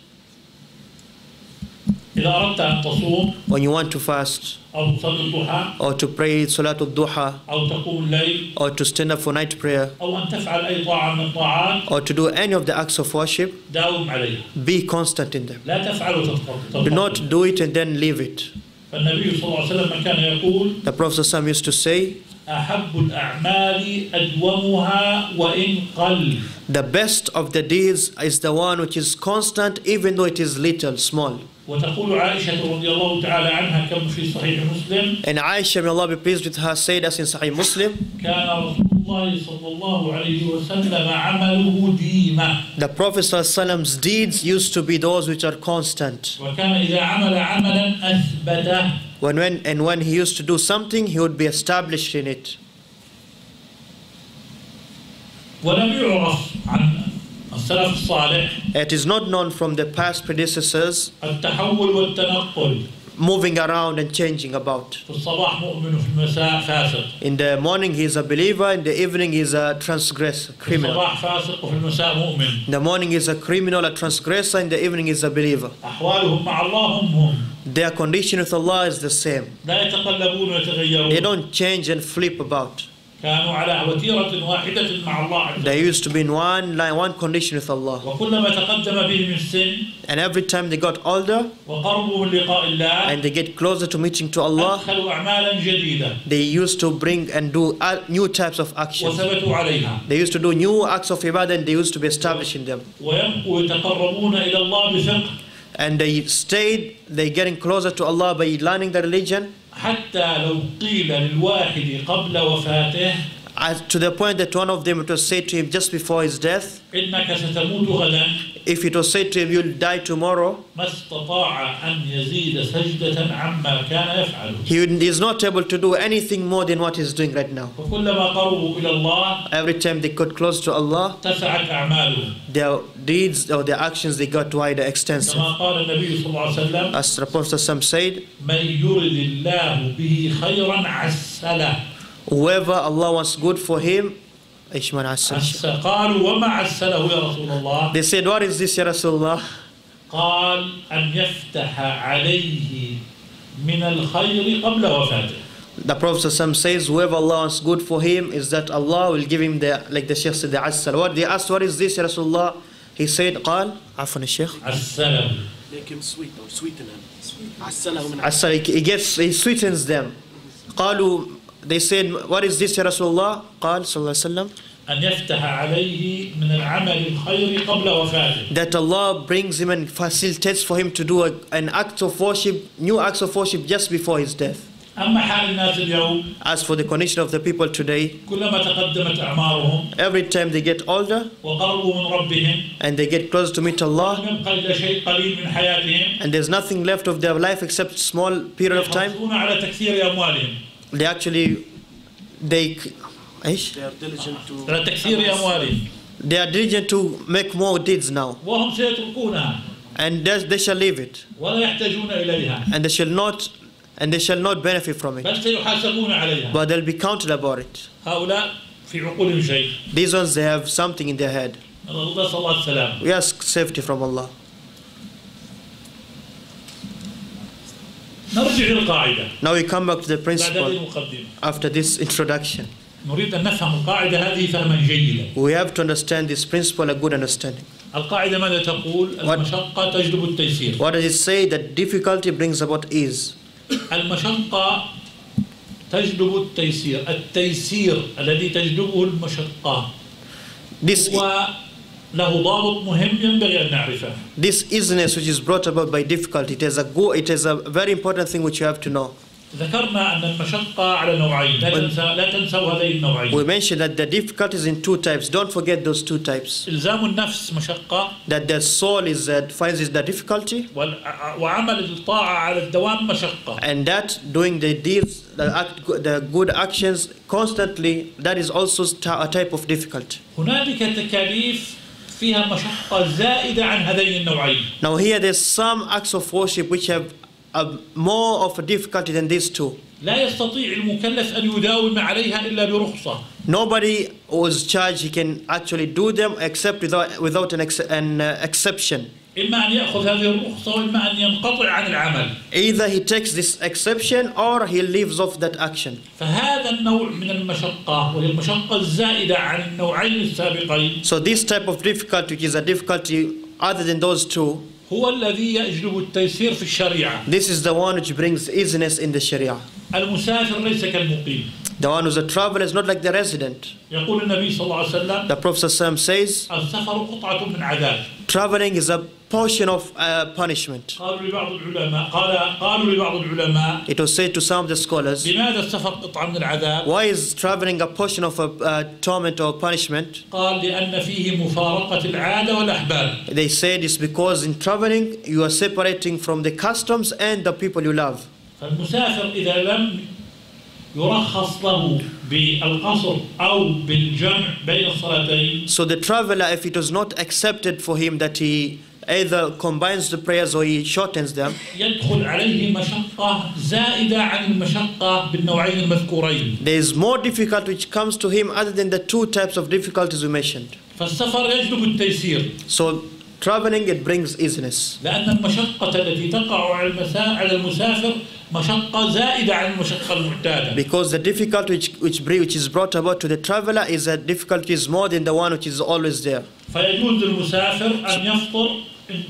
إذا أردت أن تصوم When you want to fast أو تصلي الضحى or to pray Salatul Duha أو تقوم الليل or to stand up for night prayer أو أن تفعل أي طاعة من الطاعات، or to do any of the acts of worship, داوم عليها. be constant in them. لا تفعل Do not do it and then leave it. فالنبي صلى الله عليه وسلم كان يقول The Prophet ﷺ used to say, أحب الأعمال أدومها وإن قل. the best of the deeds is the one which is constant even though it is little, small. وتقول عائشة رضي الله تعالى عنها كما في صحيح مسلم. And Aisha, may Allah be pleased with her, said as in Sahih Muslim, كان رسول الله صلى الله عليه وسلم عمله ديما. the Prophet ﷺ's deeds used to be those which are constant. وكان إذا عمل عملا أثبته. When he used to do something, he would be established in it. ولم يعرف عن السلف الصالح It is not known from the past predecessors التحول والتنقل. moving around and changing about. في الصباح مؤمن وفي المساء فاسق. In the morning he is a believer, in the evening he is a transgressor, في criminal. الصباح فاسق وفي المساء مؤمن. In the morning he is a criminal, a transgressor, in the evening he is a believer. أحوالهم مع الله هم. Their condition with Allah is the same. لا يتقلبون ويتغيرون. They don't change and flip about. كانوا على وتيرة واحدة مع الله عز وجل. They used to be in one line, one condition with Allah. وكلما تقدم بهم السن And every time they got older وقربوا من لقاء الله and they get closer to meeting to Allah, أدخلوا أعمالا جديدة they used to bring and do new types of actions. وثبتوا عليها. They used to do new acts of ibadah and they used to be established in them. ويبقوا يتقربون إلى الله بفقه. And they getting closer to Allah by learning the religion, حتى لو قيل للواحد قبل وفاته to the point that one of them, it was said to him just before his death, إنك ستموت غدا. if it was said to him, you'll die tomorrow, ما استطاع أن يزيد سجدة عما كان يفعله. he is not able to do anything more than what he's doing right now. وكلما قربوا إلى الله Every time they got close to Allah, اتسعت أعمالهم. their deeds or their actions, they got wider, extensive. كما قال النبي صلى الله عليه وسلم As the Prophet said, من يرد الله به خيرا عسله. whoever Allah wants good for him, إيش معنى عسل؟ قالوا وما عسله يا رسول الله. They said, what is this يا رسول الله? قال أن يفتح عليه من الخير قبل وفاته. The Prophet says, whoever Allah wants good for him is that Allah will give him the, like the Sheikh said, the asal. What they asked, what is this, Ya Rasulullah? He said, قال عفوا الشيخ. عسله. Make him sweet or sweeten him. عسله من Asal, he sweetens them. قالوا, they said, what is this, Ya Rasulullah? قال صلى الله عليه وسلم. أن يفتح عليه من العمل الخير قبل وفاته. That Allah brings him and facilitates for him to do an act of worship, new acts of worship just before his death. أما حال الناس اليوم. As for the condition of the people today, كلما تقدمت أعمارهم. every time they get older وقربوا من ربهم. and they get close to meet Allah, يبقى إلا شيء قليل من حياتهم. and there's nothing left of their life except small period of time, يحرصون على تكثير أموالهم. they They are diligent to على تكثير أموالهم. they are diligent to make more deeds now, وهم سيتركونها. and they shall leave it, ولا يحتاجون إليها. and they shall not benefit from it, بل سيحاسبون عليها. but they'll be counted about it. هؤلاء في عقولهم شيء. These ones, they have something in their head. نسأل الله السلام. We ask safety from Allah. نرجع للقاعدة. Now we come back to the بعد هذه principle المقدمة. after this introduction. نريد أن نفهم القاعدة هذه فهما جيدا. We have to understand this principle, a good understanding. القاعدة ماذا تقول؟ المشقة تجلب التيسير. What does it say? That difficulty brings about ease. المشقة تجلب التيسير. التيسير الذي تجلبه المشقة This هو له ضابط مهم ينبغي أن نعرفه. This easiness which is brought about by difficulty, it is a very important thing which you have to know. ذكرنا أن المشقة على نوعين. لا تنسوا هذين النوعين. We mentioned that the difficulty is in two types. Don't forget those two types. إلزام النفس مشقة. That the soul finds the difficulty. وعمل الطاعة على الدوام مشقة. And that doing the deeds, the good actions constantly, that is also a type of difficulty. هنالك تكاليف فيها مشقة زائدة عن هذين النوعين. Now here there's some acts of worship which have more of a difficulty than these two. لا يستطيع المكلف أن يداوم عليها إلا برخصة. Nobody who is charged, he can actually do them except without an exception. إما أن يأخذ هذه الرخصة وإما أن ينقطع عن العمل. Either he takes this exception or he leaves off that action. فهذا النوع من المشقة وهي المشقة الزائدة عن النوعين السابقين. So this type of difficulty, which is a difficulty other than those two, هو الذي يجلب التيسير في الشريعة. this is the one which brings easiness in the Sharia. المسافر ليس كالمقيم. The one who's a traveler is not like the resident. يقول النبي صلى الله عليه وسلم. The Prophet says, السفر قطعة من عذاب. traveling is a portion of punishment. قالوا لبعض العلماء. It was said to some of the scholars, لماذا السفر قطعة من العذاب؟ why is traveling a portion of a torment or punishment? قال لأن فيه مفارقة العادة والأحباب. They said it's because in traveling you are separating from the customs and the people you love. فالمسافر إذا لم يرخص له بالقصر أو بالجمع بين الصلاتين. So the traveler, if it was not accepted for him that he either combines the prayers or he shortens them, يدخل عليه مشقة زائدة عن المشقة بالنوعين المذكورين. there is more difficulty which comes to him other than the two types of difficulties we mentioned. فالسفر يجلب التيسير. So traveling, it brings easiness. لأن المشقة التي تقع على المسافر مشقة زائدة عن المشقة المعتادة. Because the difficulty which is brought about to the traveler is a difficulty is more than the one which is always there. فيجوز للمسافر أن يفطر إن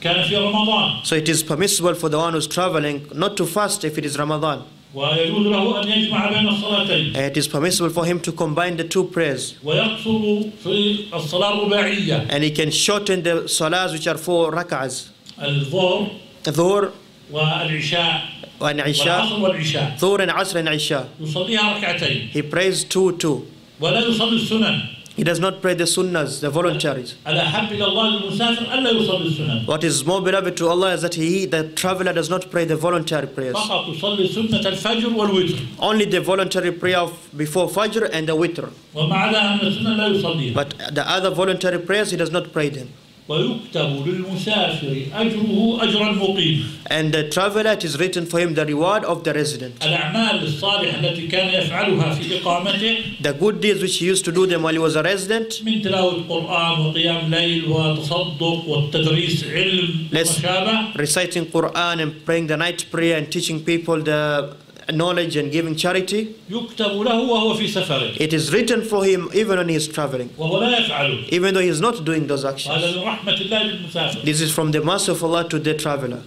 كان في رمضان. So it is permissible for the one who's traveling not to fast if it is Ramadan. ويجوز له أن يجمع بين الصلاتين. And it is permissible for him to combine the two prayers. ويقصر في الصلاة الرباعية. And he can shorten the salahs which are 4 rak'ahs. الظهر. الظهر والعشاء. والعشاء. والعصر والعشاء. ظهر and عصر and Isha. يصليها ركعتين. He prays 2. ولا يصلي السنن. He does not pray the sunnahs, the voluntaries. الأحب إلى الله للمسافر ألا يصلي السنن. What is more beloved to Allah is that the traveler does not pray the voluntary prayers. فقط يصلي سنة الفجر والوتر. Only the voluntary prayer before Fajr and the Witr. ومع ذلك أن السنن لا يصليها. But the other voluntary prayers he does not pray them. ويكتب للمسافر أجره أجر المقيم. And the traveler, it is written for him the reward of the resident. الأعمال الصالحة التي كان يفعلها في إقامته. The good deeds which he used to do them while he was a resident. من تلاوة القرآن وقيام ليل وتصدق والتدريس علم ومشابه. Reciting Quran and praying the night prayer and teaching people the knowledge and giving charity. يكتب له وهو في سفره. It is written for him even when he is traveling. وهو لا يفعله. Even though he is not doing those actions. هذا من رحمة الله بالمسافر. This is from the mercy of Allah to the traveler.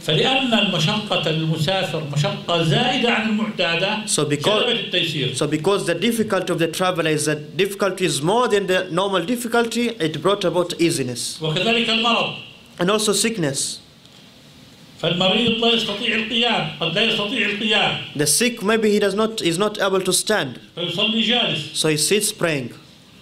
فلأن المشقة للمسافر مشقة زائدة عن المعتادة جلبت التيسير. So because the difficulty of the traveler is that difficulty is more than the normal difficulty, it brought about easiness. وكذلك المرض. And also sickness. فالمريض لا يستطيع القيام، قد لا يستطيع القيام. The sick maybe he is not able to stand. فيصلي جالس. So he sits praying.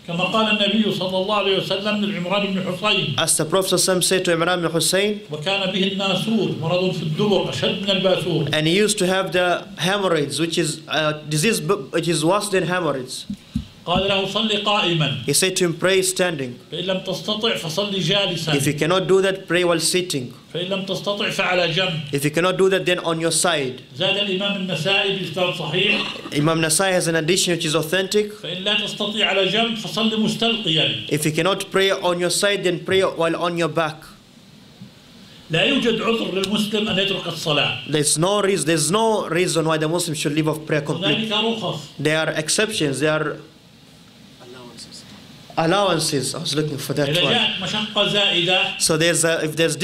كما قال النبي صلى الله عليه وسلم لعمران بن حسين. As the Prophet said to Imam Muhammad Hussein. وكان به الناسور مرض في الدبر أشد من الباسور. And he used to have the hemorrhoids, which is a disease which is worse than hemorrhoids. قال له صلي قائما. He said to him, pray standing. فإن لم تستطع فصلي جالسا. If you cannot do that, pray while sitting. فإن لم تستطع فعلى جنب. If you cannot do that, then on your side. زاد الإمام النسائي بإسناد صحيح. Imam Nasai has an addition which is authentic. فإن لا تستطيع على جنب فصلي مستلقيا. If you cannot pray on your side, then pray while on your back. لا يوجد عذر للمسلم أن يترك الصلاة. There's no reason why the Muslim should leave off prayer completely. هنالك رخص. There are exceptions. There are allowances. I was looking for that إذا one. جاءت مشقة زائدة. So if there's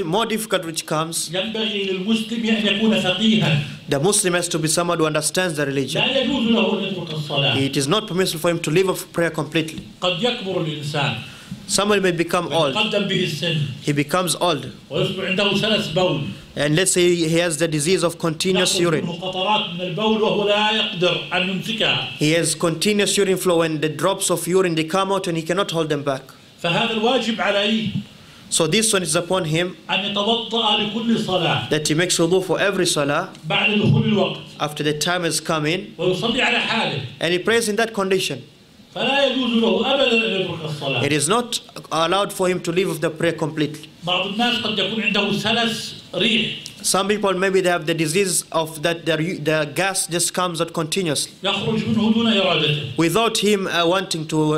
more difficult which comes, ينبغي للمسلم أن يكون فقيها. the Muslim has to be someone who understands the religion. لا يجوز له أن يترك الصلاة. It is not permissible for him to leave off prayer completely. قد يكبر الإنسان. Somebody may become old. ويتقدم به السن. He becomes old. ويصبح عنده سلس بول. And let's say he has the disease of continuous urine. قطرات من البول وهو لا يقدر أن يمسكها. He has continuous urine flow and the drops of urine they come out and he cannot hold them back. فهذا الواجب عليه. So this one is upon him أن يتوضأ لكل صلاة. that he makes wudu for every salah بعد دخول الوقت. after the time has come in. ويصلي على حاله. And he prays in that condition. فلا يجوز له أبدا أن يترك الصلاة. It is not allowed for him to leave off the prayer completely. بعض الناس قد يكون عنده سلس ريح. Some people maybe they have the disease of that the gas just comes out continuously. يخرج منه دون إرادته. Without him wanting to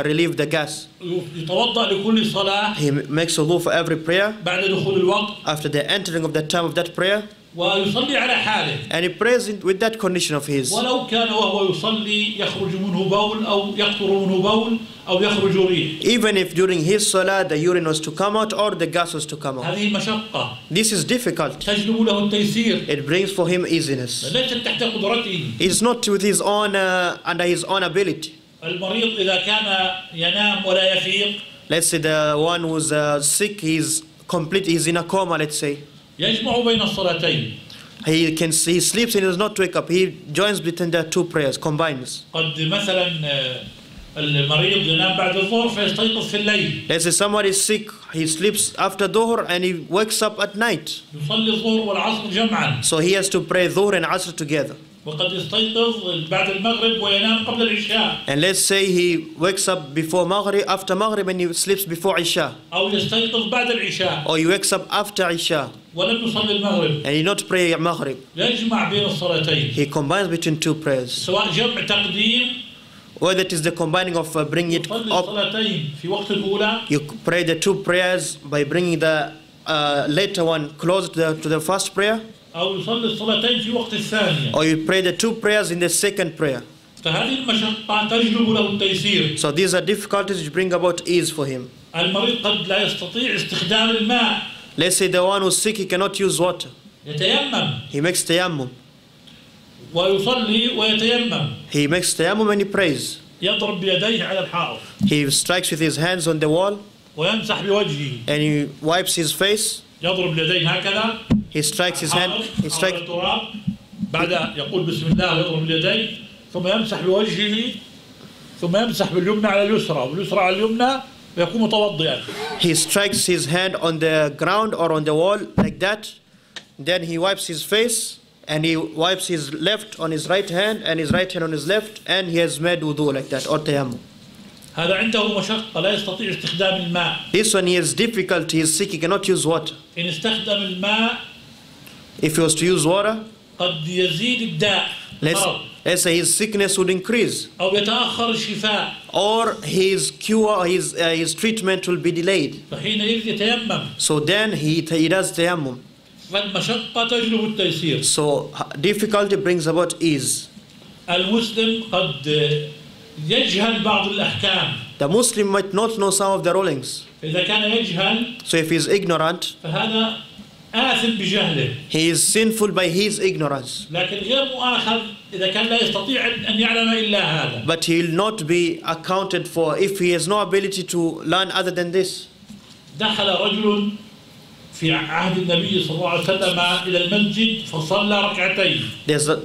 relieve the gas. يتوضأ لكل صلاة. He makes wudu for every prayer. بعد دخول الوقت. After the entering of the time of that prayer. ويصلي على حاله. And he prays with that condition of his. ولو كان وهو يصلي يخرج منه بول أو يقطر منه بول أو يخرج ريح. Even if during his salah the urine was to come out or the gas was to come out. هذه مشقة. This is difficult. تجلب له التيسير. It brings for him easiness. ليست تحت قدرته. It's not with his own under his own ability. المريض إذا كان ينام ولا يفيق. Let's say the one who's sick, he's in a coma, let's say. يجمع بين الصلاتين. He sleeps and he does not wake up. He joins between the two prayers, combines. قد مثلا المريض ينام بعد الظهر فيستيقظ في الليل. Let's say somebody is sick, he sleeps after dhuhr and he wakes up at night. يصلي الظهر والعصر جمعا. So he has to pray dhuhr and asr together. وقد يستيقظ بعد المغرب وينام قبل العشاء. And let's say he wakes up before Maghrib, after Maghrib, and he sleeps before Isha. أو يستيقظ بعد العشاء. Or he wakes up after Isha. ولم يصلي المغرب. And he not pray Maghrib. يجمع بين الصلاتين. He combines between two prayers. سواء جمع تقديم. Whether it is the combining of bringing it يصلي up. الصلاتين في وقت الأولى. You pray the two prayers by bringing the later one close to the first prayer. أو يصلي الصلاتين في وقت الثانية. Or you pray the two prayers in the second prayer. فهذه المشقة تجلب له التيسير. So these are difficulties which bring about ease for him. المريض قد لا يستطيع استخدام الماء. Let's say the one who's sick, he cannot use water. يتيمم. He makes tayammum. ويصلي ويتيمم. He makes tayammum and he prays. يضرب بيديه على الحائط. He strikes with his hands on the wall. ويمسح بوجهه. And he wipes his face. يضرب اليدين هكذا. He strikes his hand. He strikes. التراب. بعد يقول بسم الله ويضرب اليدين ثم يمسح بوجهه ثم يمسح باليمنى على اليسرى واليسرى على اليمنى ويكون متوضئا. He strikes his hand on the ground or on the wall like that. Then he wipes his face and he wipes his left on his right hand and his right hand on his left, and he has made wudu like that or tayammum. هذا عنده مشقة لا يستطيع استخدام الماء. This one he has difficulty, he is sick, he cannot use water. إن استخدم الماء If he was to use water, قد يزيد الداء. let's say his sickness would increase. أو يتأخر الشفاء. Or his cure, his treatment will be delayed. فحينئذ يتيمم. So then he does tayammum. فالمشقة تجلب التيسير. So difficulty brings about ease. المسلم قد يجهل بعض الأحكام. The Muslim might not know some of the rulings. إذا كان يجهل. So if he is ignorant, فهذا آثم بجهله. he is sinful by his ignorance. لكن غير مؤاخذ إذا كان لا يستطيع أن يعلم إلا هذا. But he will not be accounted for if he has no ability to learn other than this. دخل رجل في عهد النبي صلى الله عليه وسلم إلى المسجد فصلى ركعتين.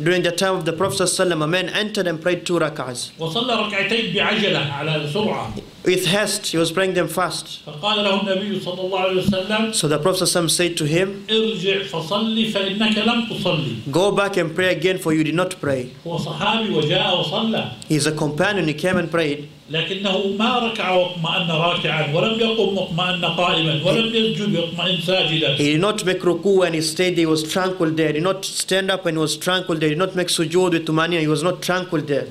During the time of the Prophet ﷺ, a man entered and prayed 2 rak'ahs. وصلى ركعتين بعجلة على سرعة. With haste, he was praying them fast. فقال له النبي صلى الله عليه وسلم. So the Prophet ﷺ said to him, ارجع فصلي فإنك لم تصلي. Go back and pray again, for you did not pray. هو صحابي وجاء وصلى. He is a companion, he came and prayed. لكنه ما ركع واطمأن راكعا ولم يقم واطمأن قائما ولم يسجد واطمأن ساجدا. He did not make ruku and he stayed there, he was tranquil there. He did not stand up and he was tranquil there. He did not make sujood with tumaniya, he was not tranquil there.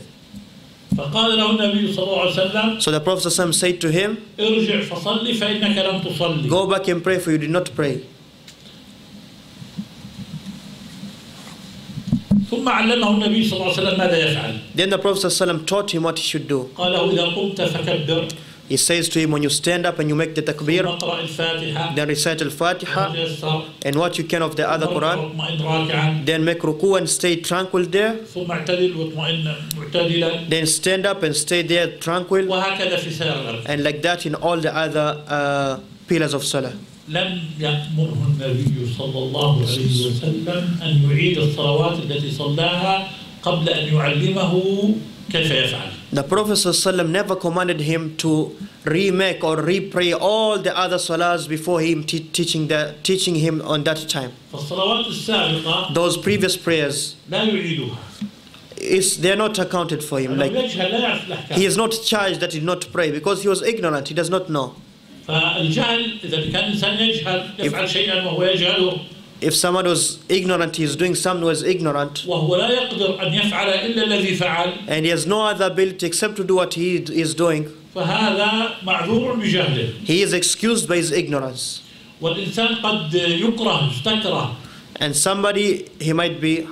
فقال له النبي صلى الله عليه وسلم. So the Prophet ﷺ said to him, ارجع فصلي فإنك لم تصلي. Go back and pray, for you did not pray. ثم علمه النبي صلى الله عليه وسلم ماذا يفعل. Then the Prophet ﷺ taught him what he should do. قال له إذا قمت فكبر. He says to him, when you stand up and you make the takbir, ثم اقرأ الفاتحة. then recite al-Fatiha وتيسر. and what you can of the other Quran. واطمئن راكعا. Then make ruku and stay tranquil there. ثم اعتدل واطمئن معتدلا. Then stand up and stay there tranquil. وهكذا في سائر الأركان. And like that in all the other pillars of Salah. لم يأمره النبي صلى الله عليه وسلم أن يعيد الصلوات التي صلاها قبل أن يعلمه كيف يفعل. The Prophet ﷺ never commanded him to remake or repray all the other salahs before him teaching him on that time. فالصلوات السابقة Those previous prayers, لا يعيدها. they're not accounted for him. Like, يجهل لا يعرف الأحكام. he is not charged that he did not pray because he was ignorant, he does not know. فالجهل إذا كان الإنسان يجهل يفعل شيئا وهو يجهله. If someone was ignorant, he is doing something who is ignorant, وهو لا يقدر أن يفعل إلا الذي فعل. and he has no other ability except to do what he is doing, فهذا معذور بجهله. he is excused by his ignorance. والإنسان قد يكره يستكره. And somebody, he might be,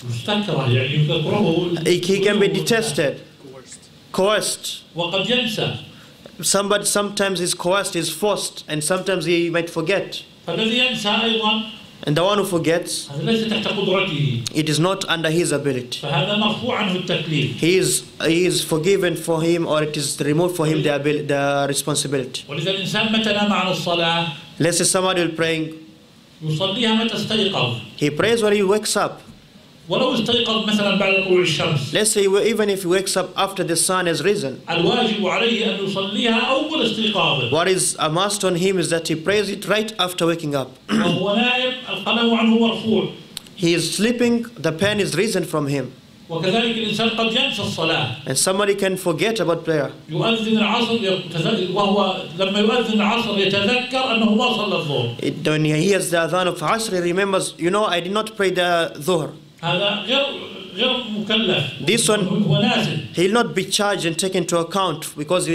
مستكره يعني يكرهه. he can be detested, coerced. وقد ينسى. Somebody sometimes is coerced, is forced, and sometimes he might forget. فالذي ينسى أيضا. And the one who forgets, هذا ليس تحت قدرته. it is not under his ability. فهذا مرفوع عنه التكليف. He is forgiven for him, or it is removed for him the responsibility. ولذا الإنسان متى نام عن الصلاة. Let's say somebody will praying, يصليها متى استيقظ. he prays when he wakes up. ولو استيقظ مثلا بعد طلوع الشمس. Let's say even if he wakes up after the sun has risen, الواجب عليه أن يصليها أول استيقاظه. what is a must on him is that he prays it right after waking up. وهو نائم القلم عنه مرفوع. He is sleeping, the pen is risen from him. وكذلك الإنسان قد ينسى الصلاة. And somebody can forget about prayer. يؤذن العصر وهو لما يؤذن العصر يتذكر أنه ما صلى الظهر. When he hears the adhan of Asr, he remembers, I did not pray the Dhuhr. هذا غير مكلف. This one, هو نازل. he will not be charged and taken into account because he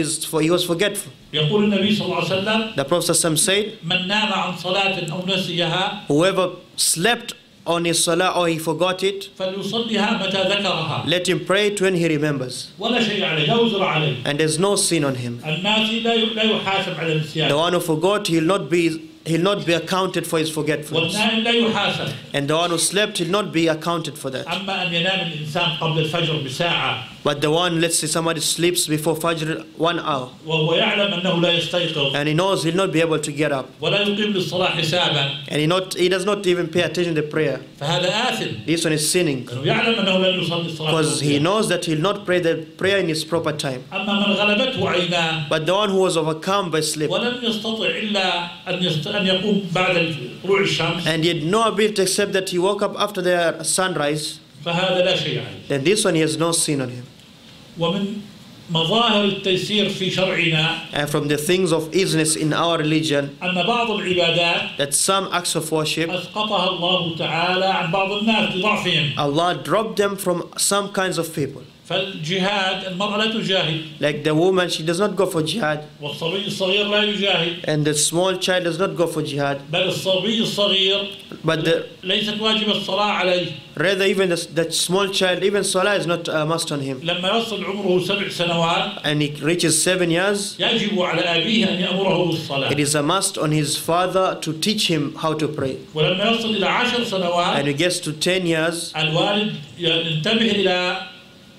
was forgetful. يقول النبي صلى الله عليه وسلم. The Prophet ﷺ said, من نام عن صلاة أو نسيها. whoever slept on his salah or he forgot it, فليصليها متى ذكرها. let him pray it when he remembers. ولا شيء عليه لا وزر عليه. And there's no sin on him. الناسي لا يحاسب على النسيان. The one who forgot, he'll not be accounted for his forgetfulness. والنائم لا يحاسب. And the one who slept, he'll not be accounted for that. أما أن ينام الإنسان قبل الفجر بساعة. But the one, let's say somebody sleeps before Fajr 1 hour, وهو يعلم أنه لا يستيقظ. and he knows he'll not be able to get up, ولا يقيم للصلاة حسابا. and he does not even pay attention to the prayer. فهذا آثم. This one is sinning لأنه يعلم أنه لن يصلي الصلاة. because he knows that he'll not pray the prayer in his proper time. أما من غلبته عيناه. But the one who was overcome by sleep, ولم يستطع إلا أن يقوم بعد طلوع الشمس. and he had no ability except that he woke up after the sunrise, فهذا لا شيء عليه. then this one he has no sin on him. ومن مظاهر التيسير في شرعنا And from the things of easiness in our religion, أن بعض العبادات that some acts of worship, أسقطها الله تعالى عن بعض الناس لضعفهم. Allah dropped them from some kinds of people. فالجهاد المرأة لا تجاهد Like the woman, she does not go for jihad, والصبي الصغير لا يجاهد and the small child does not go for jihad. بل الصبي الصغير But ليست واجب الصلاة عليه. rather, even that small child, even salah is not a must on him. لما يصل عمره 7 سنوات And he reaches 7 years, يجب على أبيه أن يأمره بالصلاة. it is a must on his father to teach him how to pray. ولما يصل إلى 10 سنوات And he gets to 10 years, الوالد ينتبه إلى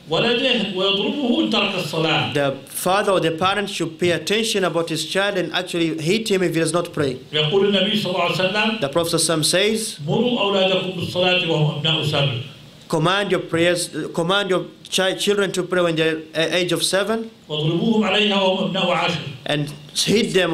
ولده ويضربه إن ترك الصلاة. the father or the parent should pay attention about his child and actually hit him if he does not pray. يقول النبي صلى الله عليه وسلم The Prophet ﷺ says, مروا أولادكم بالصلاة وهم أبناء 7. command your children to pray when they're age of 7, واضربوهم عليها وهم أبناء 10. and hit them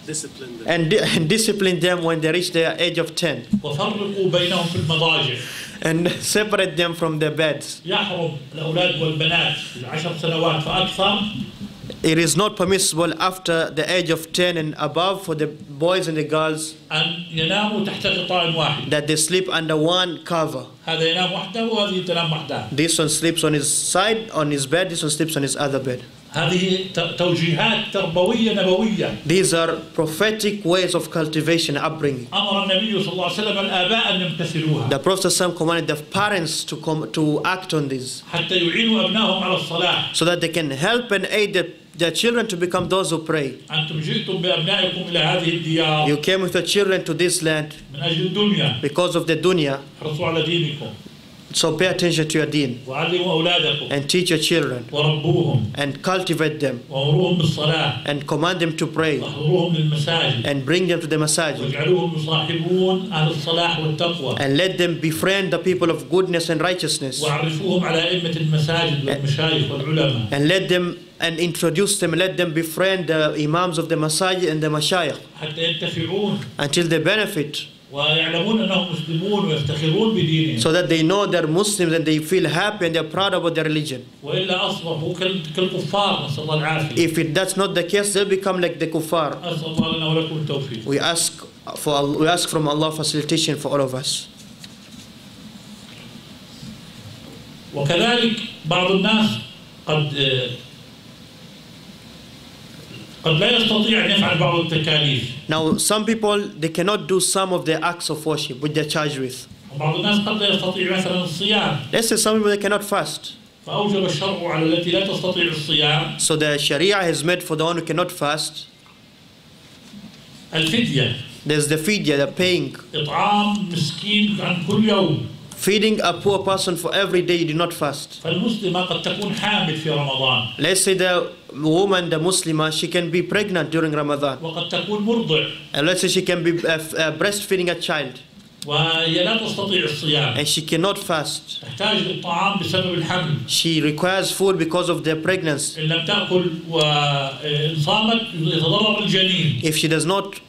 Discipline them. and discipline them when they reach their age of 10, وفرقوا بينهم في المضاجع. and separate them from their beds. يحرم الأولاد والبنات 10 سنوات فأكثر It is not permissible after the age of 10 and above for the boys and the girls أن يناموا تحت غطاء واحد. that they sleep under one cover. هذا ينام وحده وهذه تنام وحدها. This one sleeps on his side, on his bed, this one sleeps on his other bed. هذه توجيهات تربوية نبوية. These are prophetic ways of cultivation, upbringing. أمر النبي صلى الله عليه وسلم الآباء أن يمتثلوها. The Prophet ﷺ commanded the parents to act on this, حتى يعينوا أبنائهم على الصلاة. so that they can help and aid their children to become those who pray. أنتم جئتم بأبنائكم إلى هذه الديار You came with your children to this land من أجل الدنيا. because of the dunya, احرصوا على دينكم so pay attention to your deen وعلموا أولادكم and teach your children وربوهم and cultivate them وأمروهم بالصلاة and command them to pray واحضروهم للمساجد and bring them to the masajid واجعلوهم يصاحبون أهل الصلاح والتقوى and let them befriend the people of goodness and righteousness وعرفوهم على أئمة المساجد والمشايخ والعلماء and let them and introduce them, let them befriend the imams of the masajid and the mashayikh حتى ينتفعون until they benefit, ويعلمون أنهم مسلمون ويفتخرون بدينهم so that they know they're Muslims and they feel happy and they're proud about their religion. وإلا أصبحوا كالكفار نسأل الله العافية. If that's not the case, they'll become like the kuffar. أسأل الله لنا ولكم التوفيق. We ask from Allah facilitation for all of us. وكذلك بعض الناس قد لا يستطيع أن يفعل بعض التكاليف. Now, some people, they cannot do some of the acts of worship which they're charged with. وبعض الناس قد لا يستطيع مثلا الصيام. Let's say some people, they cannot fast. فأوجب الشرع على التي لا تستطيع الصيام. So the Sharia has made for the one who cannot fast. الفدية. There's the fidya, the paying. إطعام مسكين عن كل يوم. Feeding a poor person for every day you do not fast. فالمسلمة قد تكون حامل في رمضان. Let's say the woman, the Muslimah, she can be pregnant during Ramadan. وقد تكون مرضع. And let's say she can be breastfeeding a child. وهي لا تستطيع الصيام. And she cannot fast. تحتاج للطعام بسبب الحمل. She requires food because of the pregnancy. إن لم تأكل وإن صامت يتضرر الجنين. If she does not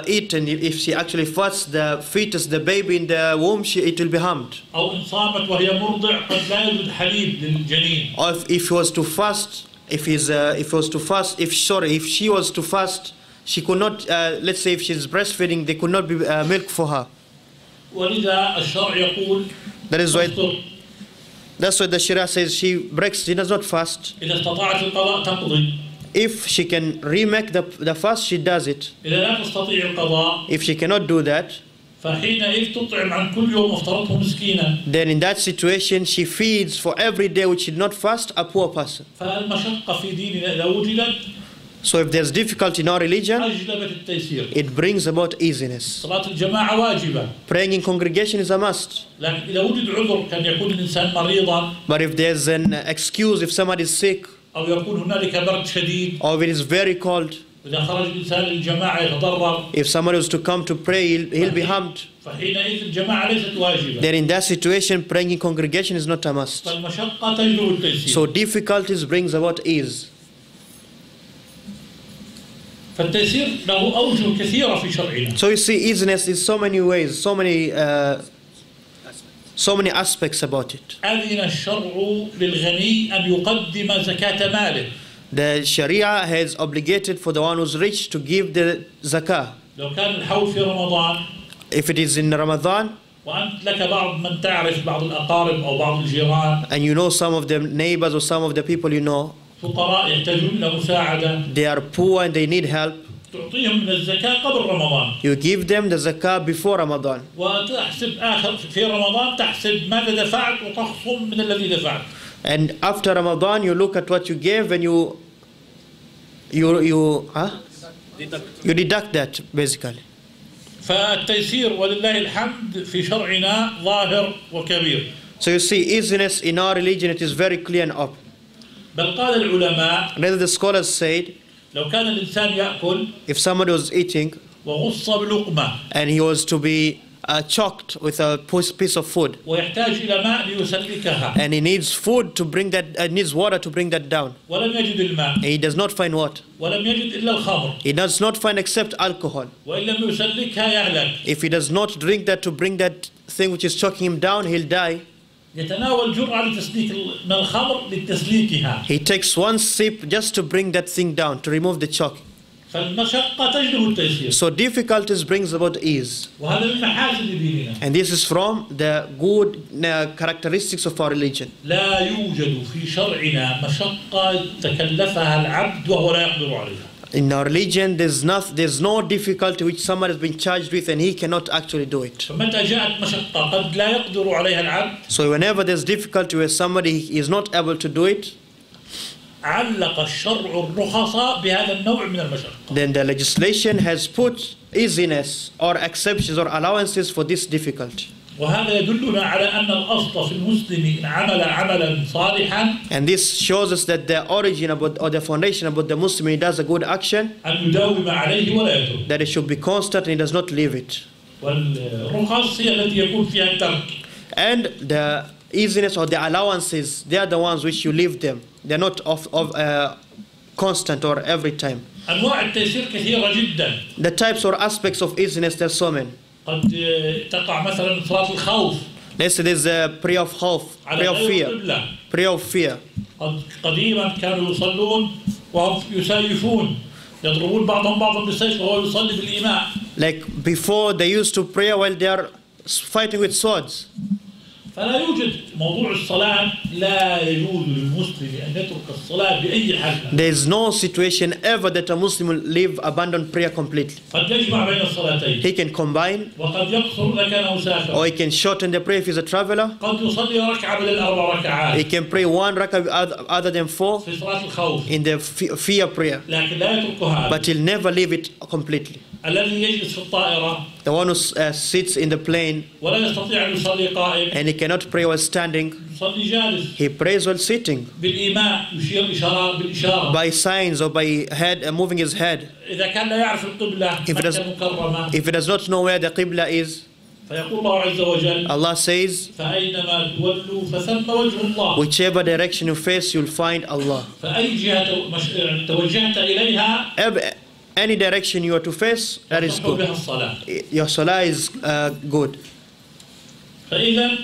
eat and if she actually fasts, the fetus, the baby in the womb, it will be harmed. أو إن صامت وهي مرضع قد لا يوجد حليب للجنين. Or if she was to fast, if she was to fast, she could not. Let's say if she's breastfeeding, there could not be milk for her. ولذا الشرع يقول That's why the Sharia says she does not fast. إذا استطاعت القضاء تقضي. If she can remake the fast, she does it. إذا لا تستطيع القضاء. If she cannot do that, فحينئذ تطعم عن كل يوم أفطرته مسكينا. then in that situation she feeds for every day which she did not fast a poor person. فالمشقة في ديننا إذا وجدت. So if there's difficulty in our religion, أجلبت التيسير. it brings about easiness. صلاة الجماعة واجبة. Praying in congregation is a must. لكن إذا وجد عذر كان يكون الإنسان مريضا. But if there's an excuse, if somebody is sick, أو يكون هنالك برد شديد. or if it is very cold, إذا خرج الإنسان للجماعة يتضرر. if somebody was to come to pray, he'll be harmed. فحينئذ الجماعة ليست واجبة. Then in that situation, praying in congregation is not a must. فالمشقة تجلب التيسير. So difficulties brings about ease. فالتيسير له أوجه كثيرة في شرعنا. So you see, easiness is so many ways, So many aspects about it. أذن الشرع للغني أن يقدم زكاة ماله. The Sharia has obligated for the one who's rich to give the zakah. لو كان الحول في رمضان If it is in Ramadan, وأنت لك بعض من تعرف بعض الأقارب أو بعض الجيران and you know some of the neighbors or some of the people you know, فقراء يحتاجون إلى مساعدة they are poor and they need help, تعطيهم من الزكاة قبل رمضان you give them the zakah before Ramadan. وتحسب آخر في رمضان تحسب ماذا دفعت وتخصم من الذي دفعت. And after Ramadan, you look at what you gave and you deduct that basically. فالتيسير ولله الحمد في شرعنا ظاهر وكبير. So you see, easiness in our religion, it is very clear and open. بل قال العلماء Rather, the scholars said, لو كان الإنسان يأكل if somebody was eating وغص بلقمة and he was to be choked with a piece of food, ويحتاج إلى ماء ليسلكها and he needs food to bring that, needs water to bring that down, ولم يجد الماء and he does not find water, ولم يجد إلا الخمر he does not find except alcohol. وإن لم يسلكها يهلك. If he does not drink that to bring that thing which is choking him down, he'll die. يتناول جرعة لتسليك من الخمر لتسليكها. He takes one sip just to bring that thing down, to remove the choking. فالمشقة تجلب التيسير. So difficulties brings about ease. وهذا من محاسن ديننا. And this is from the good characteristics of our religion. لا يوجد في شرعنا مشقة تكلفها العبد وهو لا يقدر عليها. In our religion, there's no difficulty which someone has been charged with and he cannot actually do it. فمتى جاءت مشقة قد لا يقدر عليها العبد. So whenever there's difficulty where somebody is not able to do it, علق الشرع الرخص بهذا النوع من المشقة. then the legislation has put easiness or exceptions or allowances for this difficulty. وهذا يدلنا على أن الأصل في المسلم إن عمل عملا صالحا. And this shows us that the origin about, or the foundation about the Muslim, he does a good action, أن يداوم عليه ولا يترك. that he should be constant and he does not leave it. والرخص هي التي يكون فيها الترك. And the easiness or the allowances, they are the ones which you leave them. They're not constant or every time. أنواع التيسير كثيرة جدا. The types or aspects of easiness, there's so many. قد تقع مثلا صلاة الخوف. Let's say there's a prayer of hope, prayer of fear. Prayer of fear. قديما كانوا يصلون وهم يسيفون يضربون بعضهم بعضا بالسيف وهو يصلي بالإيماء. Like before they used to pray while they are fighting with swords. فلا يوجد موضوع الصلاة لا يجوز للمسلم أن يترك الصلاة بأي حال. There is no situation ever that a Muslim will leave, abandon prayer completely. قد يجمع بين الصلاتين. He can combine, وقد يقصر إذا كان مسافرا. or he can shorten the prayer if he's a traveler. قد يصلي ركعة بدل 4 ركعات. He can pray one rak'ah other than 4 في صلاة الخوف. in the fear prayer. لكن لا يترك هذا. But he'll never leave it completely. الذي يجلس في الطائرة. The one who sits in the plane ولا يستطيع أن يصلي قائم. and he cannot pray while standing, يصلي جالس. he prays while sitting. بالإيماء يشير إشارة بالإشارة. By signs or by head, moving his head. إذا كان لا يعرف القبلة مكة مكرمة. If he does not know where the qibla is, فيقول الله عز وجل. Allah says, فأينما تولوا فثم وجه الله. whichever direction you face, you'll find Allah. فأي جهة توجهت إليها. Any direction you are to face, that is good. Your salah is good. فإذا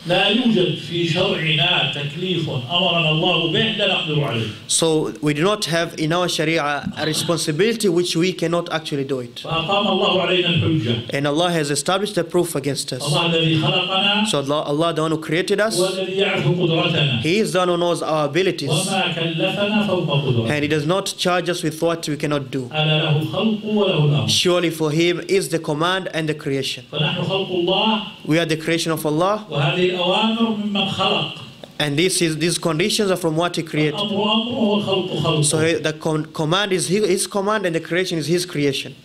لا يوجد في شرعنا تكليف أمرنا الله به لا نقدر عليه. So we do not have in our Sharia a responsibility which we cannot actually do it. فأقام الله علينا الحجة. And Allah has established a proof against us. الله الذي خلقنا. So Allah, the one who created us, والذي يعرف قدرتنا. He is the one who knows our abilities. وما كلفنا فوق قدرتنا. And He does not charge us with what we cannot do. ألا له الخلق وله الأمر. Surely for Him is the command and the creation. فنحن خلق الله. We are the creation of Allah. وهذه الأوامر ممن خلق. And these conditions are from what He created. So the command is His command and the creation is His creation.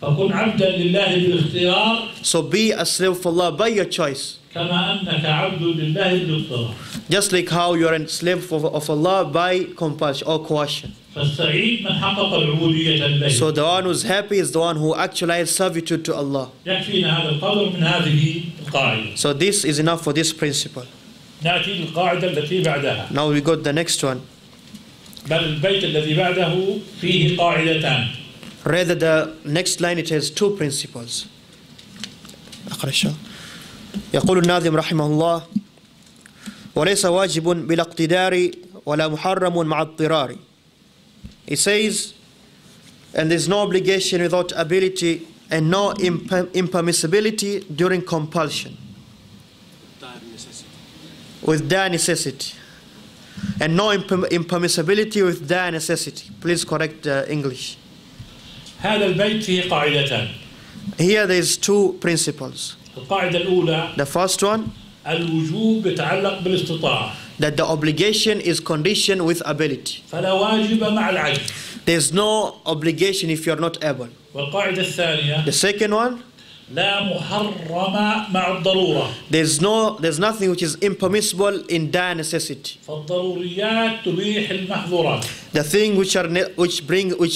So be a slave for Allah by your choice. Just like how you are a slave of Allah by compulsion or coercion. So the one who is happy is the one who actualizes servitude to Allah. So this is enough for this principle. نأتي للقاعدة التي بعدها. Now we got the next one. بل البيت الذي بعده فيه قاعدتان. Rather the next line it has 2 principles. يقول الناظم رحمه الله وليس واجب بلا اقتدار ولا محرم مع اضطرار. He says, and there is no obligation without ability and no impermissibility during compulsion. With dire necessity. And no impermissibility with dire necessity. Please correct English. هذا البيت فيه قاعدتان. Here there is two principles. القاعدة الأولى The first one, الوجوب يتعلق بالاستطاعة. that the obligation is conditioned with ability. فلا واجب مع العجز. There is no obligation if you are not able. والقاعدة الثانية The second one, لا محرم مع الضرورة. there's nothing which is impermissible in dire necessity. فالضروريات تبيح المحظورات. The thing which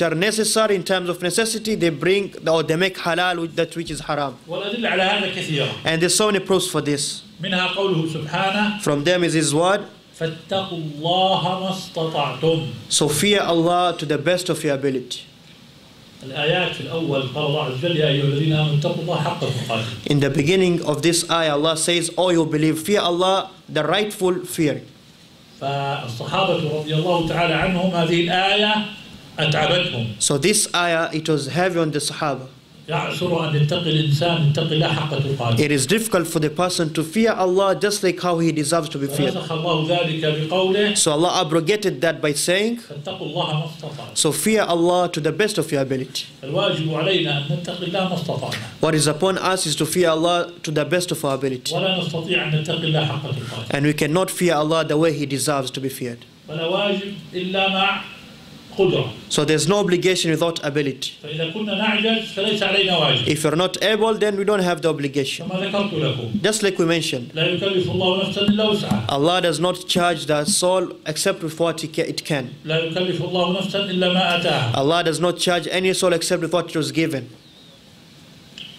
are necessary in terms of necessity, they make halal that which is haram. والأدلة على هذا كثيرة. And there's so many proofs for this. منها قوله سبحانه From them is His word. فاتقوا الله ما استطعتم. So fear Allah to the best of your ability. الآيات في الأول قال الله عز وجل يا أيها الذين آمنوا اتقوا الله حق تقاته. In the beginning of this ayah, Allah says, "Oh, you believe, fear Allah, the rightful fear." فالصحابة رضي الله تعالى عنهم هذه الآية أتعبتهم. So this ayah, it was heavy on the Sahaba. يعسر أن يتقي الإنسان يتقي الله حق تقاته. It is difficult for the person to fear Allah just like how he deserves to be feared. فنسخ الله ذلك بقوله So Allah abrogated that by saying, فاتقوا الله ما استطعتم. so fear Allah to the best of your ability. الواجب علينا أن نتقي الله ما استطعنا. What is upon us is to fear Allah to the best of our ability. ولا نستطيع أن نتقي الله حق تقاته. And we cannot fear Allah the way He deserves to be feared. ولا واجب إلا مع قدرة. So there's no obligation without ability. فإذا كنا نعجز فليس علينا واجب. If you're not able, then we don't have the obligation. كما ذكرت لكم. Just like we mentioned, لا يكلف الله نفسا إلا وسعها. Allah does not charge the soul except with what it can. لا يكلف الله نفسا إلا ما آتاها. Allah does not charge any soul except with what it was given.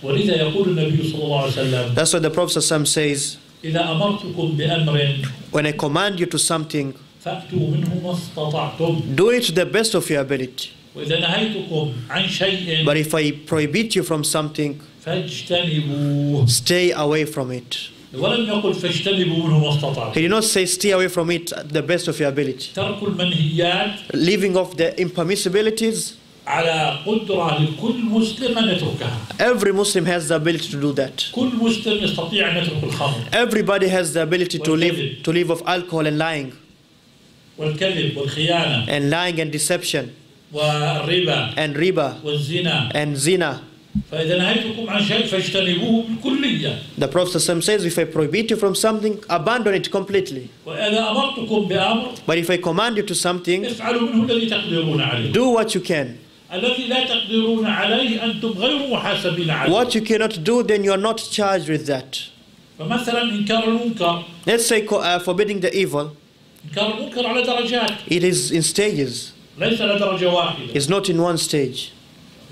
ولذا يقول النبي صلى الله عليه وسلم That's what the Prophet ﷺ says, إذا أمرتكم بأمر when I command you to something, فأتوا منه ما استطعتم. do it to the best of your ability. وإذا نهيتكم عن شيء But if I prohibit you from something, فاجتنبوه. stay away from it. ولم يقل فاجتنبوا منه ما استطعتم. He did not say stay away from it to the best of your ability. ترك المنهيات Leaving off the impermissibilities, على قدرة لكل مسلم أن يتركها. every Muslim has the ability to do that. كل مسلم يستطيع أن يترك الخمر. Everybody has the ability to live off alcohol and lying. والكذب والخيانة. And lying and deception. والربا. And riba. والزنا. And zina. فإذا نهيتكم عن شيء فاجتنبوه بالكلية. The Prophet says, if I prohibit you from something, abandon it completely. وإذا أمرتكم بأمر But if I command you to something, افعلوا منه الذي تقدرون عليه. do what you can. الذي لا تقدرون عليه أنتم غير محاسبين عليه. What you cannot do, then you are not charged with that. فمثلا إنكار المنكر. Let's say forbidding the evil. إنكار المنكر على درجات. It is in stages. ليس على درجة واحدة. It's not in one stage.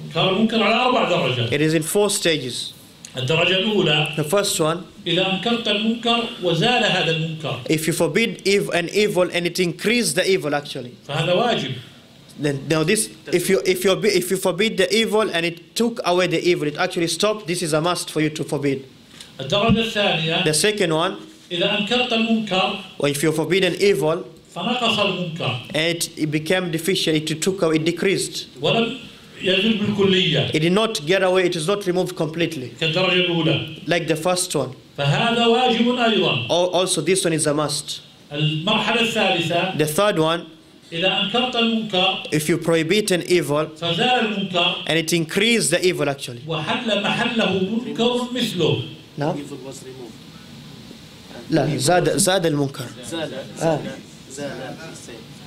إنكار المنكر على 4 درجات. It is in 4 stages. الدرجة الأولى The first one, إذا أنكرت المنكر وزال هذا المنكر. if you forbid an evil and it increases the evil actually. فهذا واجب. Then now this, if you forbid the evil and it took away the evil, it actually stopped. This is a must for you to forbid. الدرجة الثانية The second one, إذا أنكرت المنكر or if you forbid an evil فنقص المنكر. and it became deficient, it took away, it decreased. ولم يزل بالكلية. It did not get away. It is not removed completely. كالدرجة الأولى. Like the first one. فهذا واجب أيضا. Also, this one is a must. المرحلة الثالثة The third one, إذا أنكرت المنكر if you prohibit an evil فزال المنكر and it increased the evil actually. وحل محله منكر مثله. No? Evil was removed. لا زاد المنكر.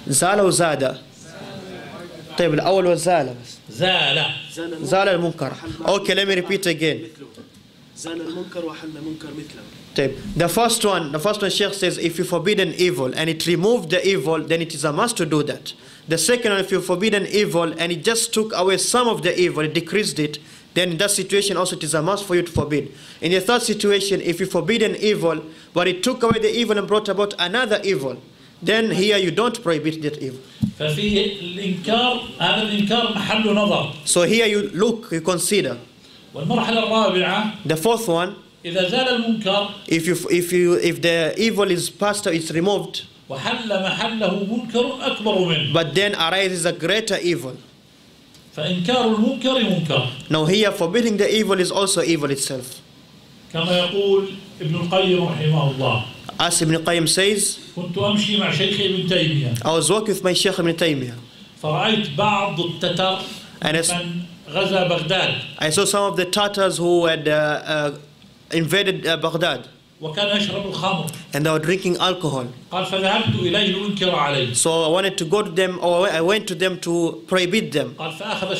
زال وزاد. طيب الأول وزال بس. زال المنكر. Okay, let me repeat again. زال المنكر وحل منكر مثله. طيب, the first one Sheikh says, if you forbid an evil and it removed the evil, then it is a must to do that. The second one, if you forbid an evil and it just took away some of the evil, it decreased it, then in that situation also it is a must for you to forbid. In the third situation, if you forbid an evil, but it took away the evil and brought about another evil, then here you don't prohibit that evil. ففي الإنكار هذا الإنكار محل نظر. So here you look, you consider. والمرحلة الرابعة The fourth one, إذا زال المنكر if the evil is passed, it's removed, وحل محله منكر أكبر منه. but then arises a greater evil. فإنكار المنكر منكر. Now here, forbidding the evil is also evil itself. كما يقول ابن القيم رحمه الله. As Ibn Qayyim says, كنت أمشي مع شيخ ابن تيمية. I was walking with my Sheikh Ibn Taymiyyah, فرأيت بعض التتر and من غزا بغداد. I saw some of the Tatars who had invaded Baghdad, وكان يشرب الخمر. and they were drinking alcohol. قال فذهبت إليه لأنكر عليه. So I wanted to go to them, or I went to them to prohibit them. قال فأخذ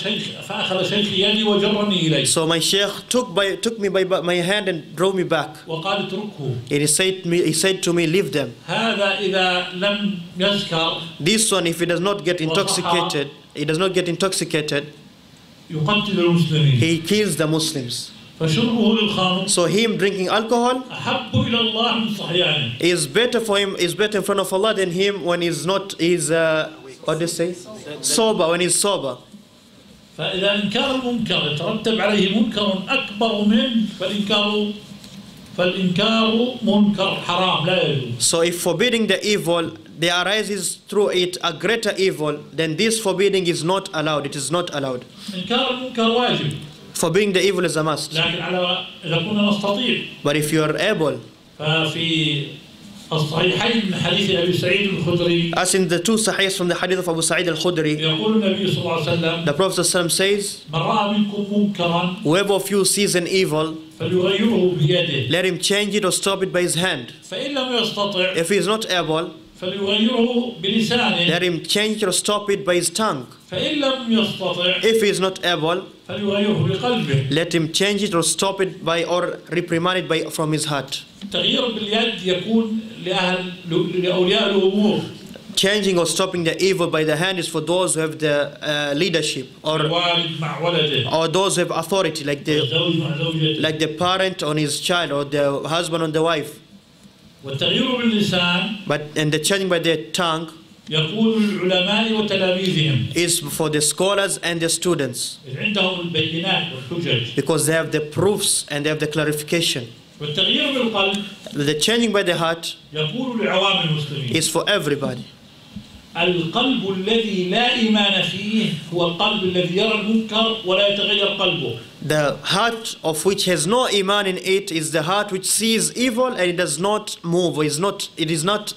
شيخي يدي وجرني إليه. So my Sheikh took me by my hand and drove me back. وقال اتركه. And he said to me, leave them. هذا إذا لم يسكر. This one, if he does not get intoxicated, يقتل المسلمين. he kills the Muslims. فشربه للخمر. So him drinking alcohol أحب إلى الله من صحيانه. is better for him, is better in front of Allah than him when he's not, what do you say? Sober, when he's sober. فإذا إنكار المنكر يترتب عليه منكر أكبر منه فالإنكار منكر حرام لا يجوز. So if forbidding the evil, there arises through it a greater evil, then this forbidding is not allowed. It is not allowed. إنكار المنكر واجب. Forbidding the evil is a must. لكن على إذا كنا نستطيع. But if you are able, ففي الصحيحين من حديث أبي سعيد الخدري. as in the two sahihs from the hadith of Abu Sa'id al-Khudri, يقول النبي صلى الله عليه وسلم. the Prophet ﷺ says, من رأى منكم منكرا. whoever of you sees an evil, فليغيره بيده. let him change it or stop it by his hand. فإن لم يستطع. If he is not able, فليغيره بلسانه. let him change it or stop it by his tongue. فإن لم يستطع. If he is not able, فليغيره بقلبه. let him change it or stop it by, or reprimand it by, from his heart. التغيير باليد يكون لأولياء الأمور. Changing or stopping the evil by the hand is for those who have the leadership, or الوالد مع ولده. or those who have authority, like الزوج مع زوجته. the parent on his child, or the husband on the wife. والتغيير باللسان. And the changing by their tongue يكون للعلماء وتلاميذهم. is for the scholars and the students, عندهم البينات والحجج. because they have the proofs and they have the clarification. والتغيير بالقلب. The changing by the heart يكون لعوام المسلمين. is for everybody. القلب الذي لا إيمان فيه هو القلب الذي يرى المنكر ولا يتغير قلبه. The heart of which has no iman in it is the heart which sees evil and it does not move, it is not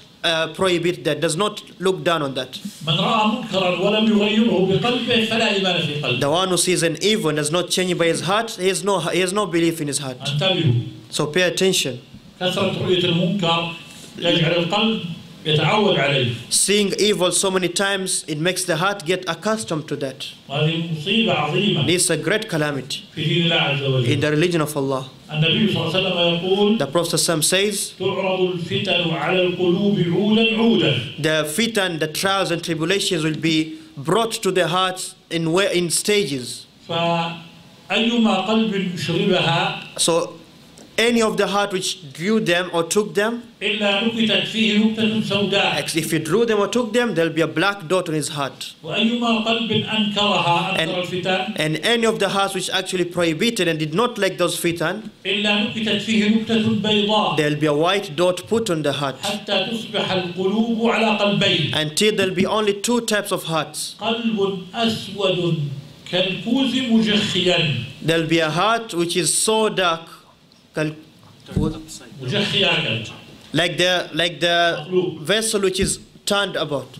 prohibited, that does not look down on that. من رأى منكرا ولم يغيره بقلبه فلا إيمان في قلبه. The one who sees an evil and does not change it by his heart, he has no belief in his heart. انتبهوا. So pay attention. كثرة رؤية المنكر يجعل القلب يتعود عليه. Seeing evil so many times, it makes the heart get accustomed to that. وهذه مصيبة عظيمة. This is a great calamity في دين الله عز وجل. in the religion of Allah. النبي صلى الله عليه وسلم يقول. The Prophet says, تعرض الفتن على القلوب عودا عودا. the fitan, the trials and tribulations will be brought to the hearts in stages. فأيما قلب يشربها. So any of the heart which drew them or took them, إلا نكتت فيه نكتة سوداء. if you drew them or took them, there will be a black dot on his heart. وأيما قلب أنكرها أنكر الفتن. And any of the hearts which actually prohibited and did not like those fitan, إلا نكتت فيه نكتة بيضاء. there will be a white dot put on the heart. حتى تصبح القلوب على قلبين. Until there will be only two types of hearts. قلب أسود كالكوز مجخيا. There will be a heart which is so dark, مجخيا like the vessel which is turned about,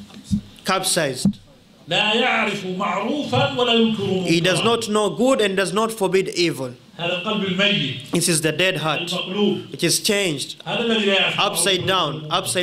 capsized. لا يعرف معروفا ولا ينكر. He does not know good and does not forbid evil. هذا القلب الميت. This is the dead heart, المقلوب. which is changed, هذا الذي لا يعرف upside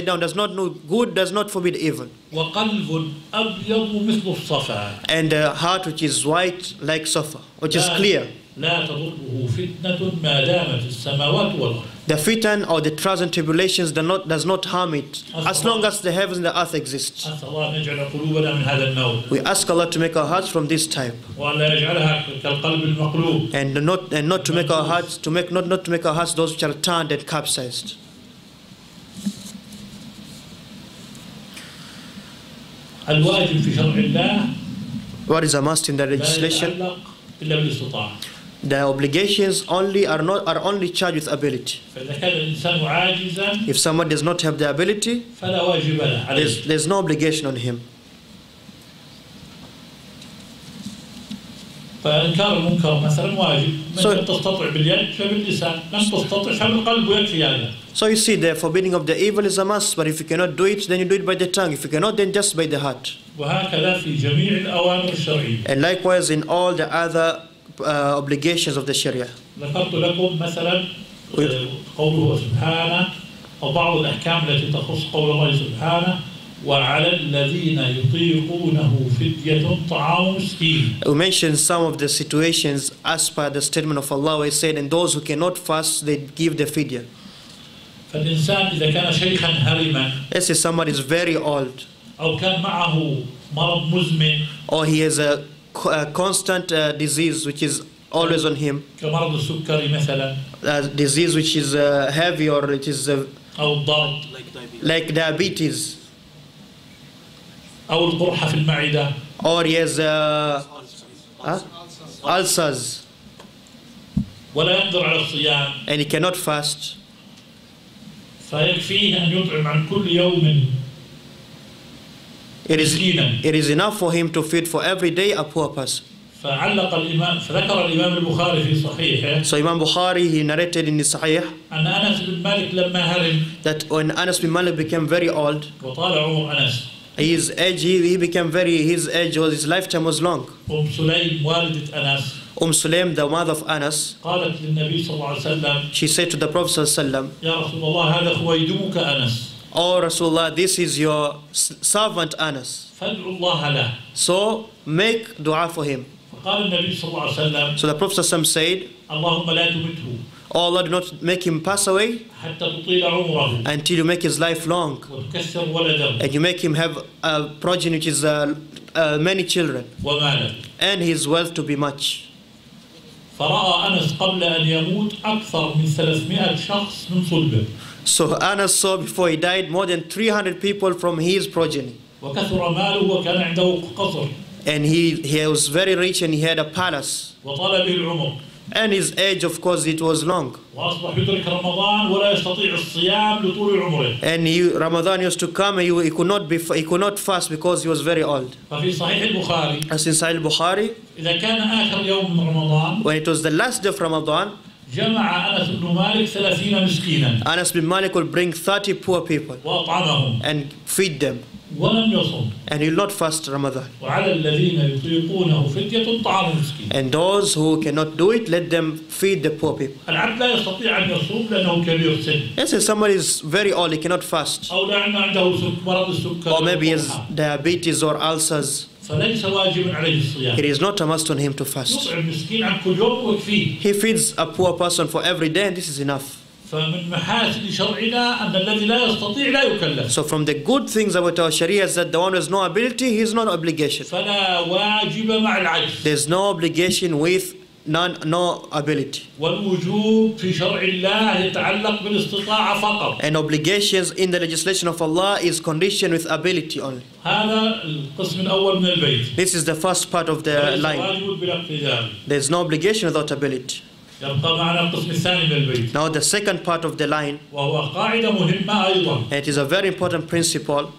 down, does not know good, does not forbid evil. وقلب أبيض مثل الصفا. And a heart which is white like safa, which is clear. لا تضره فتنة ما دامت السماوات والأرض. The fitan or the trials and tribulations does not harm it as long as the heavens and the earth exist. أسأل الله أن يجعل قلوبنا من هذا النوع. We ask Allah to make our hearts from this type, ولا يجعلها كالقلب المقلوب. and not to make our hearts those which are turned and capsized. الواجب في شرع الله What is a must in the لا legislation? يتعلق إلا بالاستطاعة. The obligations are only charged with ability. فإذا كان الإنسان عاجزا If someone does not have the ability, فلا واجب له عليه. there's no obligation on him. فإنكار المنكر مثلا واجب. من لم تستطع باليد فباللسان، لم تستطع فبالقلب ويكفي هذا. So you see, the forbidding of the evil is a must, but if you cannot do it, then you do it by the tongue. If you cannot, then just by the heart. وهكذا في جميع الأوامر الشرعية. And likewise in all the other obligations of the Sharia. ذكرت لكم مثلا قوله سبحانه أو بعض الأحكام التي تخص قول الله سبحانه وعلى الذين يطيقونه فدية طعام مسكين. We mentioned some of the situations as per the statement of Allah where He said, and those who cannot fast, they give the fidya. فالإنسان إذا كان شيخا هرما Let's say somebody is very old, أو كان معه مرض مزمن or he has a constant disease which is always on him, كمرض السكري مثلا a disease which is heavy, or it is أو الضغط like diabetes, أو القرحة في المعدة or he has ulcers ولا يقدر على الصيام and he cannot fast. فيكفيه أن يطعم عن كل يوم مسكينا. It is enough for him to feed for every day a poor person. فذكر الإمام البخاري في صحيحه So Imam Bukhari, he narrated in his Sahih أن أنس بن مالك لما هرم that when Anas bin Malik became very old, وطال عمر أنس his lifetime was long. سليم والدة أنس Sulaim, the mother of Anas, قالت للنبي صلى الله عليه وسلم she said to the Prophet صلى الله عليه وسلم, يا رسول الله هذا خويدمك أنس "Oh Rasulullah, this is your servant Anas. فادعوا الله له. So make dua for him." فقال النبي صلى الله عليه وسلم So the Prophet صلى الله عليه وسلم said, اللهم لا تمته "Oh Allah, do not make him pass away حتى تطيل عمره until you make his life long وتكسر ولده and you make him have a progeny which is many children وماله. and his wealth to be much." فرأى أنس قبل أن يموت أكثر من 300 شخص من صلبه. So Anas saw before he died more than 300 people from his progeny. وكثر ماله وكان عنده قصر. And he was very rich and he had a palace. وطال به العمر. And his age, of course, it was long. وأصبح يدرك رمضان ولا يستطيع الصيام لطول عمره. And Ramadan used to come and he could not fast because he was very old. ففي صحيح البخاري As in Sahih Bukhari, إذا كان آخر يوم من رمضان when it was the last day of Ramadan, جمع أنس بن مالك 30 مسكينا Anas bin Malik would bring 30 poor people وأطعمهم and feed them. ولم يصم. And he will not fast Ramadan. وعلى الذين يطيقونه فدية طعام مسكين. And those who cannot do it, let them feed the poor people. العبد لا يستطيع أن يصوم لأنه كبير سن. Let's say somebody is very old, he cannot fast. أو لأن عنده مرض السكر. Or maybe he has diabetes or ulcers. فليس واجبا عليه الصيام. It is not a must on him to fast. يطعم مسكين عن كل يوم ويكفيه. He feeds a poor person for every day and this is enough. فمن محاسن شرعنا أن الذي لا يستطيع لا يكلف. So from the good things about our Sharia is that the one who has no ability, he is not obligation. فلا واجب مع العجز. There's no obligation with no ability. والوجوب في شرع الله يتعلق بالاستطاعة فقط. And obligations in the legislation of Allah is conditioned with ability only. هذا القسم الأول من البيت. This is the first part of the line. واجب بلا اقتدار. There's no obligation without ability. يبقى معنا القسم الثاني من البيت. Now the second part of the line, وهو قاعدة مهمة أيضا. and it is a very important principle.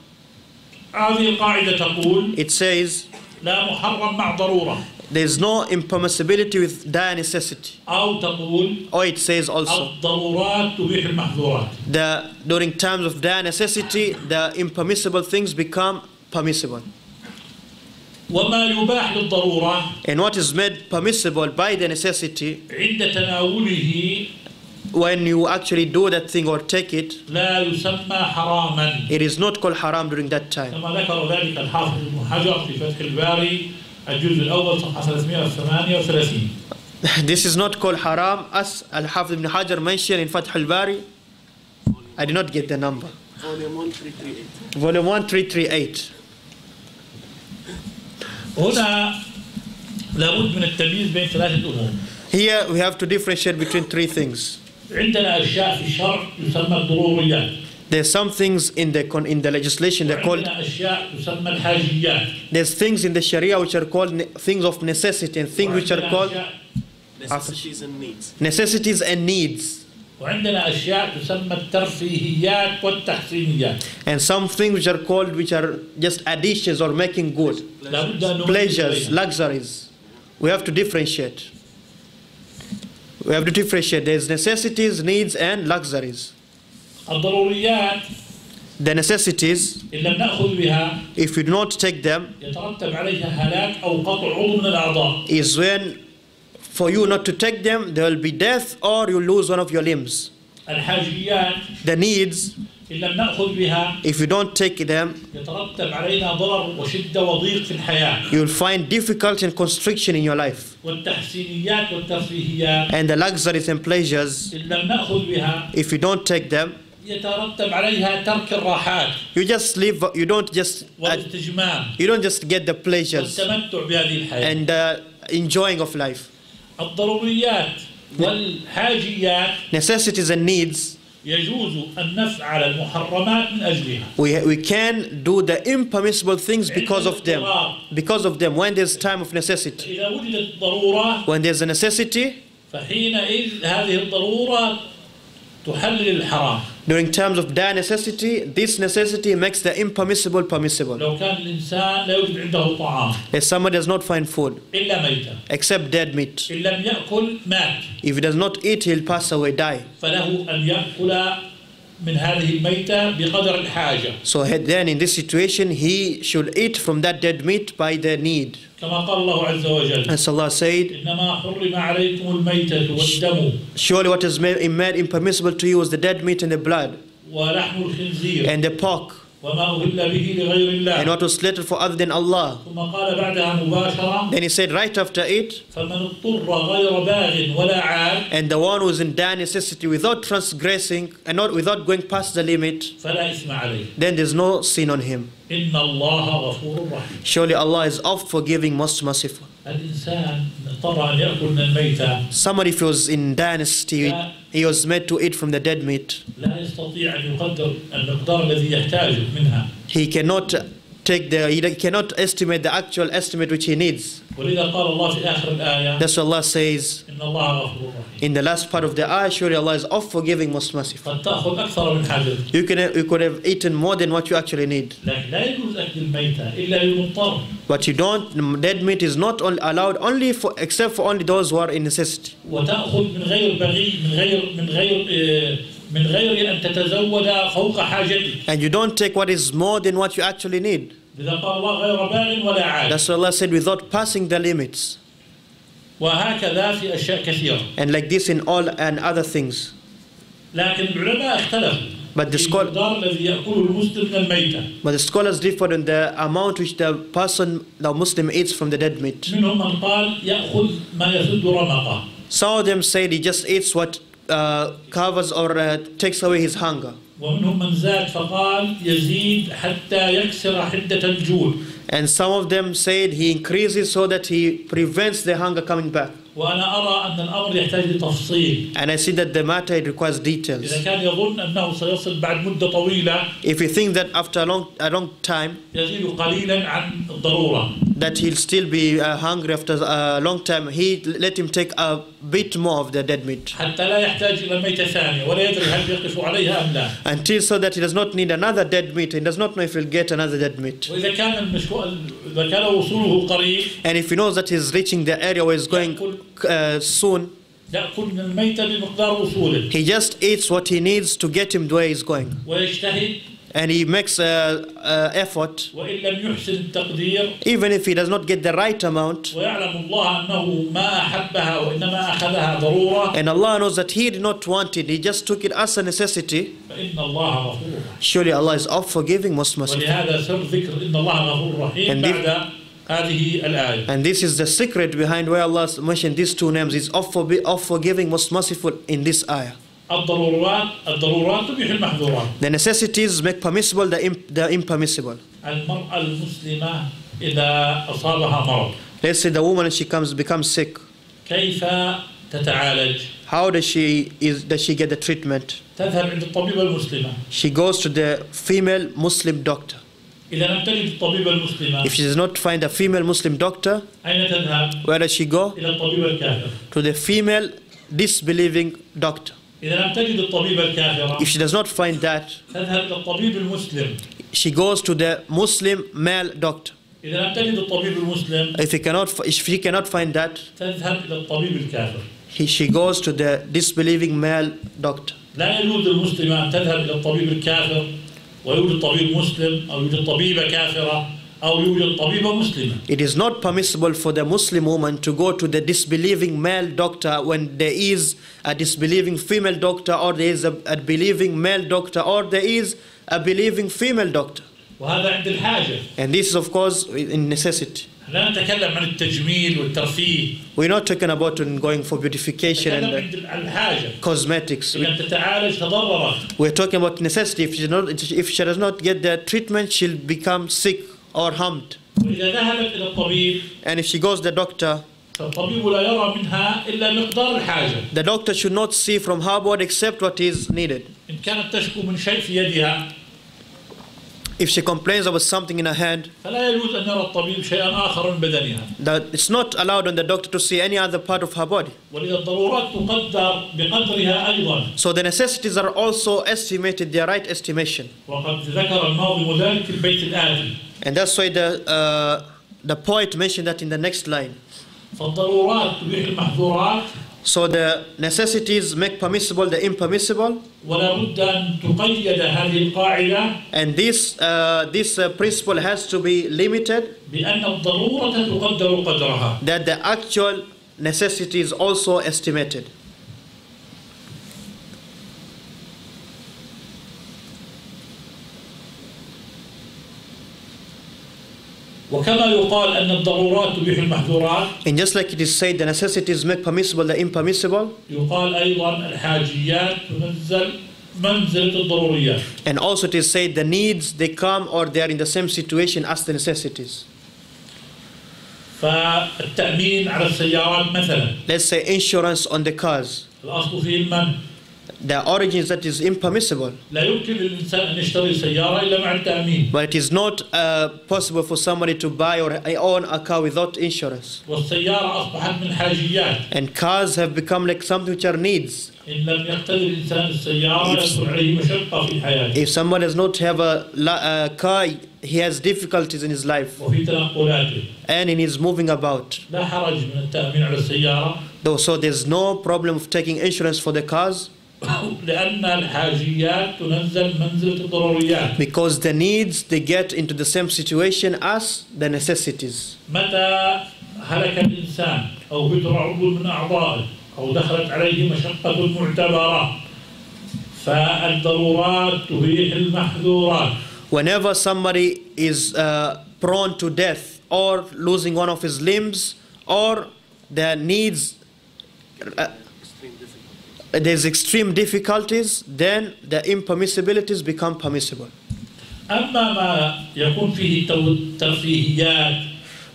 هذه القاعدة تقول It says لا محرم مع ضرورة. there's no impermissibility with dire necessity. أو تقول Or it says also الضرورات تبيح المحظورات. during times of dire necessity, the impermissible things become permissible. وما يباح للضرورة And what is made permissible by the necessity, عند تناوله when you actually do that thing or take it, لا يسمى حراما. it is not called haram during that time. كما ذكر ذلك الحافظ ابن حجر في فتح الباري الجزء الأول صفحة 338. This is not called haram as Al-Hafidh ibn Hajar mentioned in Fath al-Bari. I did not get the number. Volume 1338. Volume 1338. هنا لابد من التمييز بين ثلاثة أمور. Here we have to differentiate between three things. عندنا أشياء في الشرع يسمى الضروريات. There's some things in the legislation they're called. وعندنا أشياء تسمى الحاجيات. There's things in the Sharia which are called things of necessity and things which are called Necessities and needs. Necessities and needs. وعندنا أشياء تسمى الترفيهيات والتحسينيات. And some things which are just additions or making good. لابد أن Pleasures, luxuries. We have to differentiate. We have to differentiate. There's necessities, needs, and luxuries. الضروريات The necessities, إن لم نأخذ بها if you do not take them, يترتب عليها هلاك أو قطع عضو من الأعضاء. is when for you not to take them, there will be death or you lose one of your limbs. الحاجيات The needs, إن لم نأخذ بها if you don't take them, يترتب علينا ضرر وشدة وضيق في الحياة. you will find difficulty and constriction in your life. والتحسينيات والترفيهيات And the luxuries and pleasures, إن لم نأخذ بها if you don't take them, يترتب عليها ترك الراحات you just live, you don't just get the pleasures والتمتع بهذه الحياة. and the enjoying of life. الضروريات والحاجيات Necessities and needs, يجوز أن نفعل المحرمات من أجلها. we can do the impermissible things because of them. Because of them, when there's time of necessity. إذا وجدت ضرورة When there's a necessity, فحينئذ هذه الضرورة تحلل الحرام. during times of dire necessity, this necessity makes the impermissible permissible. لو كان الإنسان لا يوجد عنده طعام If somebody does not find food إلا ميتا except dead meat, إن لم يأكل مات if he does not eat, he'll pass away, die. فله أن يأكل من هذه الميتة بقدر الحاجة. So then in this situation, he should eat from that dead meat by the need. كما قال الله عز وجل As Allah said, إنما حرم عليكم الميتة والدم surely what is made impermissible to you is the dead meat and the blood ولحم الخنزير and the pork وما أهل به لغير الله. and what was slaughtered for other than Allah. ثم قال بعدها مباشرة Then he said right after it, فمن اضطر غير باغ ولا عاد and the one who is in dire necessity without transgressing and not without going past the limit, فلا إثم عليه then there's no sin on him. إن الله غفور رحيم. Surely Allah is oft forgiving, most merciful. الإنسان اضطر أن يأكل من الميتة. Somebody, if he was in dire necessity, he was made to eat from the dead meat. لا يستطيع أن يقدر المقدار الذي يحتاجه منها. He cannot estimate the actual estimate which he needs. ولذا قال الله في آخر الآية That's what Allah says إن الله غفور رحيم. in the last part of the ayah. Surely Allah is oft forgiving, most merciful. قد تأخذ أكثر من حاجتك. You could have eaten more than what you actually need. لكن لا يجوز أكل الميتة إلا للمضطر. But you don't. Dead meat is not allowed except for only those who are in necessity. وتأخذ من غير بغي من غير أن تتزود فوق حاجتك. And you don't take what is more than what you actually need. لذا قال الله غير باغ ولا عاد. That's what Allah said, without passing the limits. وهكذا في أشياء كثيرة. And like this in all and other things. لكن العلماء اختلفوا. But the scholars differed on the amount which the Muslim eats from the dead meat. Some of them said he just eats what covers or takes away his hunger. And some of them said he increases so that he prevents the hunger coming back. And I see that the matter requires details. If he thinks that after a long time that he'll still be hungry after a long time, let him take a bit more of the dead meat. Until so that he does not need another dead meat and does not know if he'll get another dead meat. And if he knows that he's reaching the area where he's going soon, he just eats what he needs to get him to where he's going. And he makes effort, even if he does not get the right amount. And Allah knows that he did not want it, he just took it as a necessity. Surely Allah is oft forgiving, most merciful. And this is the secret behind where Allah mentioned these two names. He's oft forgiving, most merciful in this ayah. The necessities make permissible the impermissible. Let's say the woman, she becomes sick. How does she get the treatment? She goes to the female Muslim doctor. إذا لم تجد الطبيب المسلمة If she does not find a female Muslim doctor, أين تذهب؟ where does she go? إلى الطبيب الكافر. To the female disbelieving doctor. إذا لم تجد الطبيب الكافر If she does not find that, تذهب إلى الطبيب المسلم. she goes to the Muslim male doctor. إذا لم تجد الطبيب المسلم If she cannot find that, تذهب إلى الطبيب الكافر. she goes to the disbelieving male doctor. لا يجوز للمسلمة أن تذهب إلى الطبيب الكافر ويوجد طبيب مسلم أو يوجد طبيبة كافرة أو يوجد طبيبة مسلمة. It is not permissible for the Muslim woman to go to the disbelieving male doctor when there is a disbelieving female doctor, or there is a believing male doctor, or there is a believing female doctor. وهذا عند الحاجة. And this is of course in necessity. لا نتكلم عن التجميل والترفيه. We're not talking about going for beautification نتكلم and عن الحاجة. cosmetics. إذا تتعالج تضررت. We're talking about necessity. If she does not get the treatment, she'll become sick or harmed. وإذا ذهبت إلى الطبيب And if she goes to the doctor, فالطبيب لا يرى منها إلا مقدار الحاجة. the doctor should not see from her body except what is needed. إن كانت تشكو من شيء في يدها If she complains about something in her hand, فلا يجوز أن يرى الطبيب شيئا آخر من بدنها. that it's not allowed on the doctor to see any other part of her body. ولذا الضرورات تقدر بقدرها أيضا. So the necessities are also estimated, their right estimation. وقد ذكر الناظم ذلك في البيت الآتي. And that's why the poet mentioned that in the next line. فالضرورات تبيح المحظورات. So the necessities make permissible the impermissible. ولا بد أن تقيد هذه القاعدة. And this principle has to be limited. بأن الضرورة تقدر قدرها. That the actual necessity is also estimated. وكما يقال أن الضرورات تبيح المحظورات. And just like it is said, the necessities make permissible the impermissible. يقال أيضا الحاجيات تنزل منزلة الضروريات. And also it is said the needs, they come or they are in the same situation as the necessities. فالتأمين على السيارات مثلا. Let's say insurance on the cars. الأصل فيه المنع. The origin is that is impermissible. لا يمكن للإنسان أن يشتري سيارة إلا مع التأمين. But it is not possible for somebody to buy or own a car without insurance. والسيارة أصبحت من حاجيات. And cars have become like something which are needs. إن لم يقتدر الإنسان السيارة يكون عليه مشقة في حياته. If someone does not have a car, he has difficulties in his life وفي تنقلاته. and in his moving about. لا حرج من التأمين على السيارة. So there's no problem of taking insurance for the cars. لأن الحاجيات تنزل منزلة الضروريات. Because the needs, they get into the same situation as the necessities. متى هلك الإنسان أو بتر عضو من أعضائه أو دخلت عليه مشقة معتبرة فالضرورات تبيح المحظورات. Whenever somebody is prone to death or losing one of his limbs or the needs, there's extreme difficulties, then the impermissibilities become permissible. أما ما يكون فيه ترفيهيات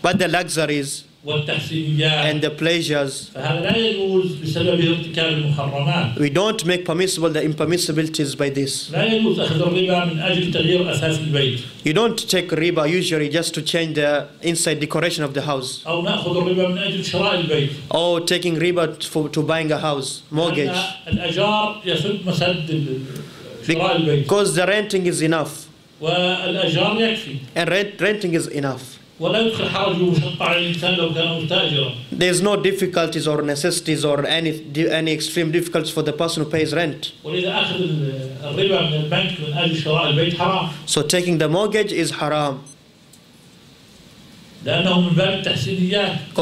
But the luxuries والتحسينيات and the pleasures, فهذا لا يجوز بسبب ارتكاب المحرمات. we don't make permissible the impermissibilities by this. لا يجوز أخذ الربا من أجل تغيير أثاث البيت. You don't take riba usually just to change the inside decoration of the house. أو نأخذ الربا من أجل شراء البيت. Or taking riba to buying a house, mortgage. الأجار يسد مسد شراء البيت. Because the renting is enough. والأجار يكفي. And renting is enough. ولا يدخل حرج ومشقة على الإنسان لو كان مستأجرا. There's no difficulties or necessities or any extreme difficulties for the person who pays rent. ولذا أخذ الربا من البنك من أجل شراء البيت حرام. So taking the mortgage is haram. لأنه من باب التحسينيات.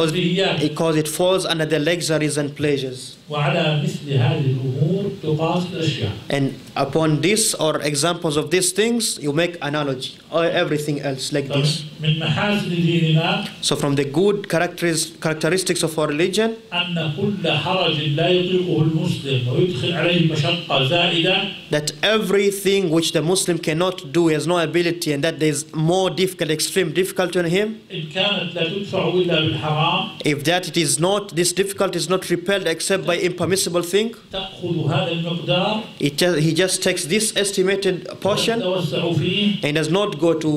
Because it falls under the luxuries and pleasures. وعلى مثل هذه الأمور تقاس الأشياء. And upon this or examples of these things, you make analogy or everything else like this. من محاسن ديننا. So from the good characteristics of our religion, أن كل حرج لا يطيقه المسلم ويدخل عليه مشقة زائدة. that everything which the Muslim cannot do, he has no ability, and that there is more difficult, extreme difficulty on him. إن كانت لا تدفع إلا بالحرام. If that it is not, this difficulty is not repelled except by impermissible thing. تأخذ هذا المقدار. He just takes this estimated portion وتتوسع فيه. and does not go to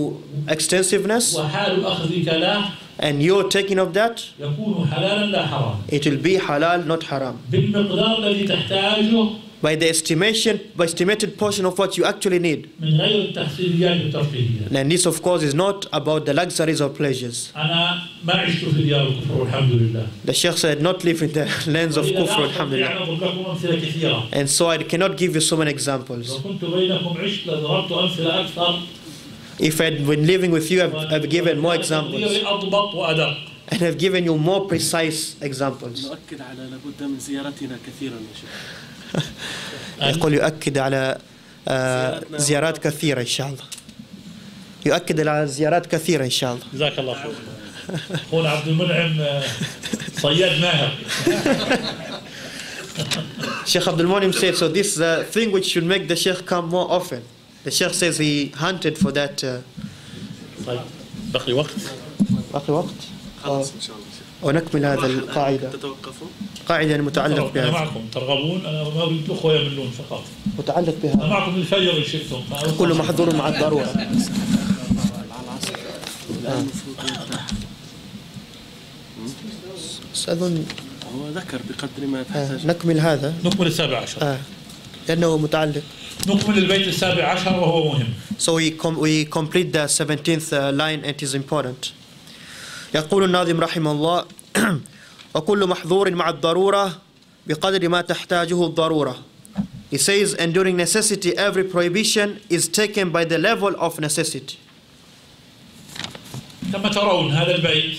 extensiveness, وحال أخذك له and you're taking of that, يكون حلالا لا حرام it will be halal, not haram. بالمقدار الذي تحتاجه By the estimated portion of what you actually need. من غير التحصيليات والترفيهيات. And this, of course, is not about the luxuries or pleasures. أنا ما عشت في ديار الكفر والحمد لله. The Sheikh said, not live in the lands of kufr, alhamdulillah. أضرب لكم أمثلة كثيرة. And so I cannot give you so many examples. لو كنت بينكم عشت لضربت أمثلة أكثر. If I'd been living with you, I've given more examples. أضبط وأدق. And I've given you more precise examples. نؤكد على لابد من زيارتنا كثيرا يا شيخ. يقول يؤكد على زيارات كثيرة إن شاء الله. يؤكد على زيارات كثيرة إن شاء الله. جزاك الله خير. أخونا عبد المنعم صياد ماهر. Sheikh Abdul Munim said, so this is a thing which should make the Sheikh come more often. The Sheikh says he hunted for that. طيب بقي وقت. باقي وقت. خلاص إن شاء الله. ونكمل هذا القاعدة. تتوقفوا؟ قاعدة متعلق أنا بها. معكم ترغبون أنا ما أريد الأخوة يملون فقط. متعلق أنا بها. معكم الفجر إن شئتم. كل محظور مع الضرورة. أظن هو ذكر بقدر ما تحتاج. نكمل هذا. نكمل السابع عشر. لأنه متعلق. نكمل البيت السابع عشر وهو مهم. So we complete the 17th line and it is important. يقول الناظم رحمه الله وكل محظور مع الضرورة بقدر ما تحتاجه الضرورة. He says, and during necessity every prohibition is taken by the level of necessity. كما ترون هذا البيت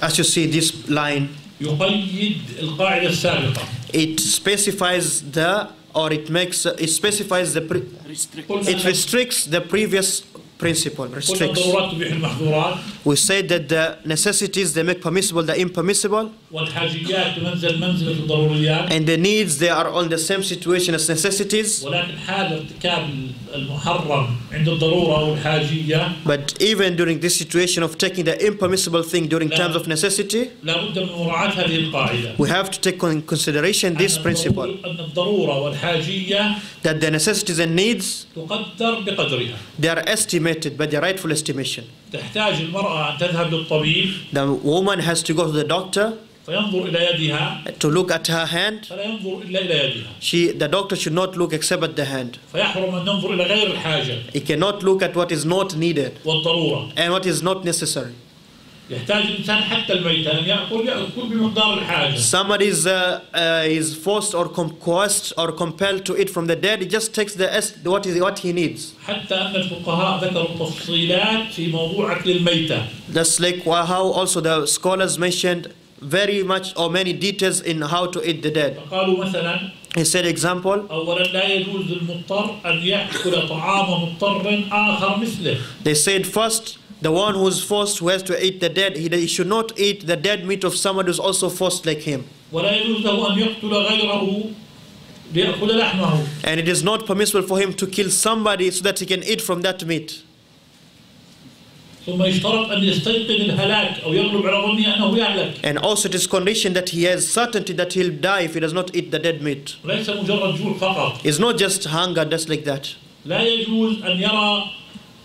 As you see this line, يقيد القاعدة السابقة. it specifies the, or it makes, it specifies the, it restricts the previous principle, restricts. الضرورات تبيح المحظورات. We say that the necessities, they make permissible the impermissible. والحاجيات تنزل منزلة الضروريات. And the needs, they are on the same situation as necessities. ولكن حال ارتكاب المحرم عند الضرورة أو الحاجية. But even during this situation of taking the impermissible thing during times of necessity, لا بد من مراعاة هذه القاعدة. we have to take in consideration this principle. أن الضرورة والحاجية That the necessities and needs, تقدر بقدرها. they are estimated by the rightful estimation. تحتاج المرأة أن تذهب للطبيب. The woman has to go to the doctor فينظر إلى يدها. to look at her hand. فلا ينظر إلا إلى يدها. The doctor should not look except at the hand. فيحرم أن ننظر إلى غير الحاجة. He cannot look at what is not needed والضرورة. and what is not necessary. يحتاج الإنسان حتى الميتة أن يأكل بمقدار الحاجة. Somebody is forced or coerced or compelled to eat from the dead. He just takes what he needs. حتى أن الفقهاء ذكروا تفصيلات في موضوع أكل الميتة. That's like how also the scholars mentioned very much or many details in how to eat the dead. فقالوا مثلا. He said example. أولا لا يجوز للمضطر أن يأكل طعام مضطر آخر مثله. They said first, the one who is forced, who has to eat the dead, he should not eat the dead meat of someone who is also forced like him. ولا يجوز له أن يقتل غيره ليأكل لحمه. And it is not permissible for him to kill somebody so that he can eat from that meat. ثم يشترط أن يستيقن الهلاك أو يغلب على ظنه أنه يهلك. And also it is conditioned that he has certainty that he'll die if he does not eat the dead meat. ليس مجرد جوع فقط. It's not just hunger, just like that. لا يجوز أن يرى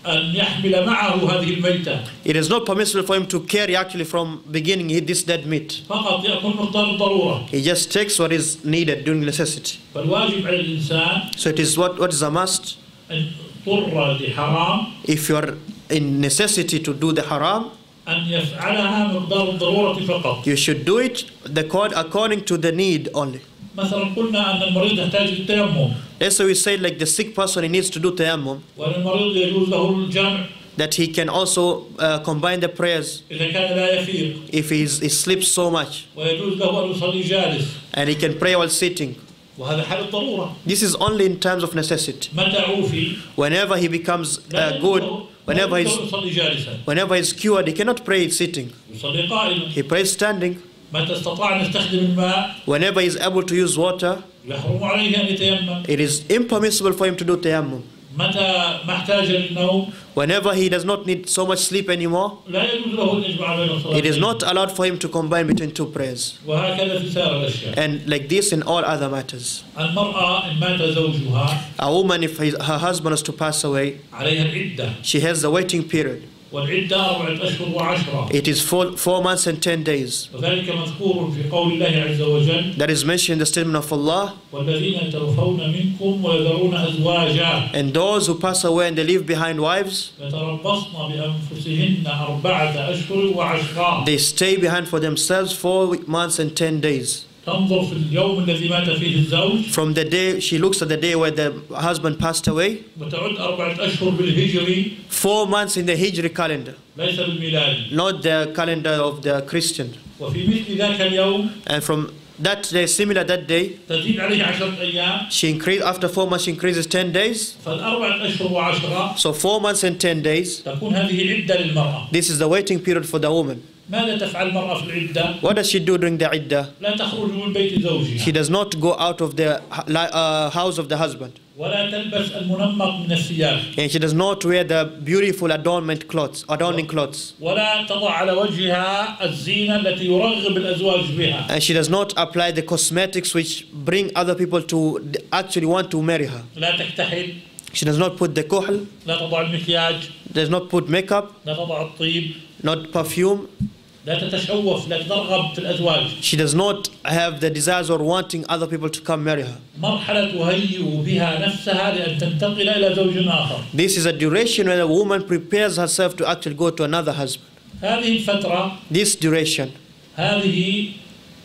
أن يحمل معه هذه الميتة. It is not permissible for him to carry actually from beginning this dead meat. فقط يأكل مقدار الضرورة. He just takes what is needed during necessity. فالواجب على الإنسان. So it is what is a must. أن اضطر لحرام. If you are in necessity to do the haram, أن يفعلها مقدار الضرورة فقط. you should do it according to the need only. مثلا قلنا أن المريض يحتاج التيمم. That's why we say like the sick person, he needs to do tayammum. وأن المريض يجوز له الجمع. That he can also combine the prayers إذا كان لا يفيق. if he sleeps so much. ويجوز له أن يصلي جالس. And he can pray while sitting. وهذا حال الضرورة. This is only in times of necessity. متى عوفي. Whenever he becomes good, whenever he's cured, he cannot pray sitting. يصلي قائما. He prays standing. متى استطاع أن يستخدم الماء. Whenever he is able to use water, يحرم عليه أن يتيمم. it is impermissible for him to do tayammum. متى ما احتاج للنوم. whenever he does not need so much sleep anymore, لا يجوز له أن يجمع بين الصلاتين. it is not allowed for him to combine between two prayers. وهكذا في سائر الأشياء. And like this in all other matters. المرأة إن مات زوجها. A woman, if her husband is to pass away, عليها العدة. she has the waiting period. والعدة 4 أشهر و10. It is 4 months and 10 days. وذلك مذكور في قول الله عز وجل. That is mentioned in the statement of Allah. والذين يتوفون منكم ويذرون أزواجا. And those who pass away and they leave behind wives, يتربصن بأنفسهن 4 أشهر و10. they stay behind for themselves 4 months and 10 days. تنظر في اليوم الذي مات فيه الزوج. From the day, she looks at the day where the husband passed away. وتعد 4 أشهر بالهجري. 4 months in the Hijri calendar, ليس بالميلادي. not the calendar of the Christian. وفي مثل ذاك اليوم. And from that day, similar that day, تزيد عليه 10 أيام. she increased, after 4 months she increases 10 days. فال4 أشهر و10. So 4 months and 10 days. تكون هذه عدة للمرأة. This is the waiting period for the woman. ماذا تفعل المرأة في العدة؟ What does she do during the iddah? لا تخرج من بيت زوجها. She does not go out of the house of the husband. ولا تلبس المنمق من الثياب. And she does not wear the beautiful adorning clothes. ولا تضع على وجهها الزينة التي يرغب الأزواج بها. And she does not apply the cosmetics which bring other people to actually want to marry her. لا تكتحل. She does not put the kuhl. لا تضع المكياج. Does not put makeup. لا تضع الطيب. Not perfume. لا تتشوف. لا ترغب في الأزواج. She does not have the desires or wanting other people to come marry her. مرحلة تهيئ بها نفسها لأن تنتقل إلى زوج آخر. This is a duration when a woman prepares herself to actually go to another husband. هذه الفترة. This duration. هذه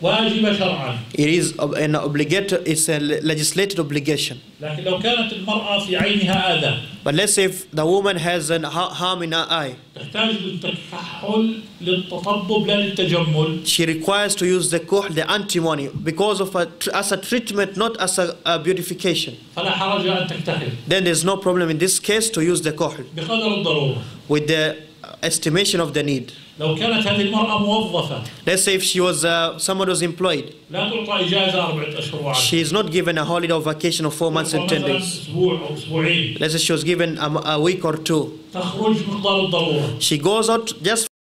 واجبة شرعا. It is an obligatory. It's a legislated obligation. لكن لو كانت المرأة في عينها آذى. But let's say if the woman has an harm in her eye. تحتاج للتكحل للتطبب لا للتجمل. She requires to use the kuhl, the antimony, because of as a treatment, not as a beautification. فلا حرج أن تكتحل. Then there's no problem in this case to use the kuhl. بقدر الضرورة. With the estimation of the need. لو كانت هذه المرأة موظفة. Let's say if she was someone was employed. لا تعطى إجازة 4 أشهر و10. She is not given a holiday or vacation of 4 months and 10 days. أسبوع أو أسبوعين. Let's say she was given a week or 2. تخرج مقدار الضرورة. She goes out just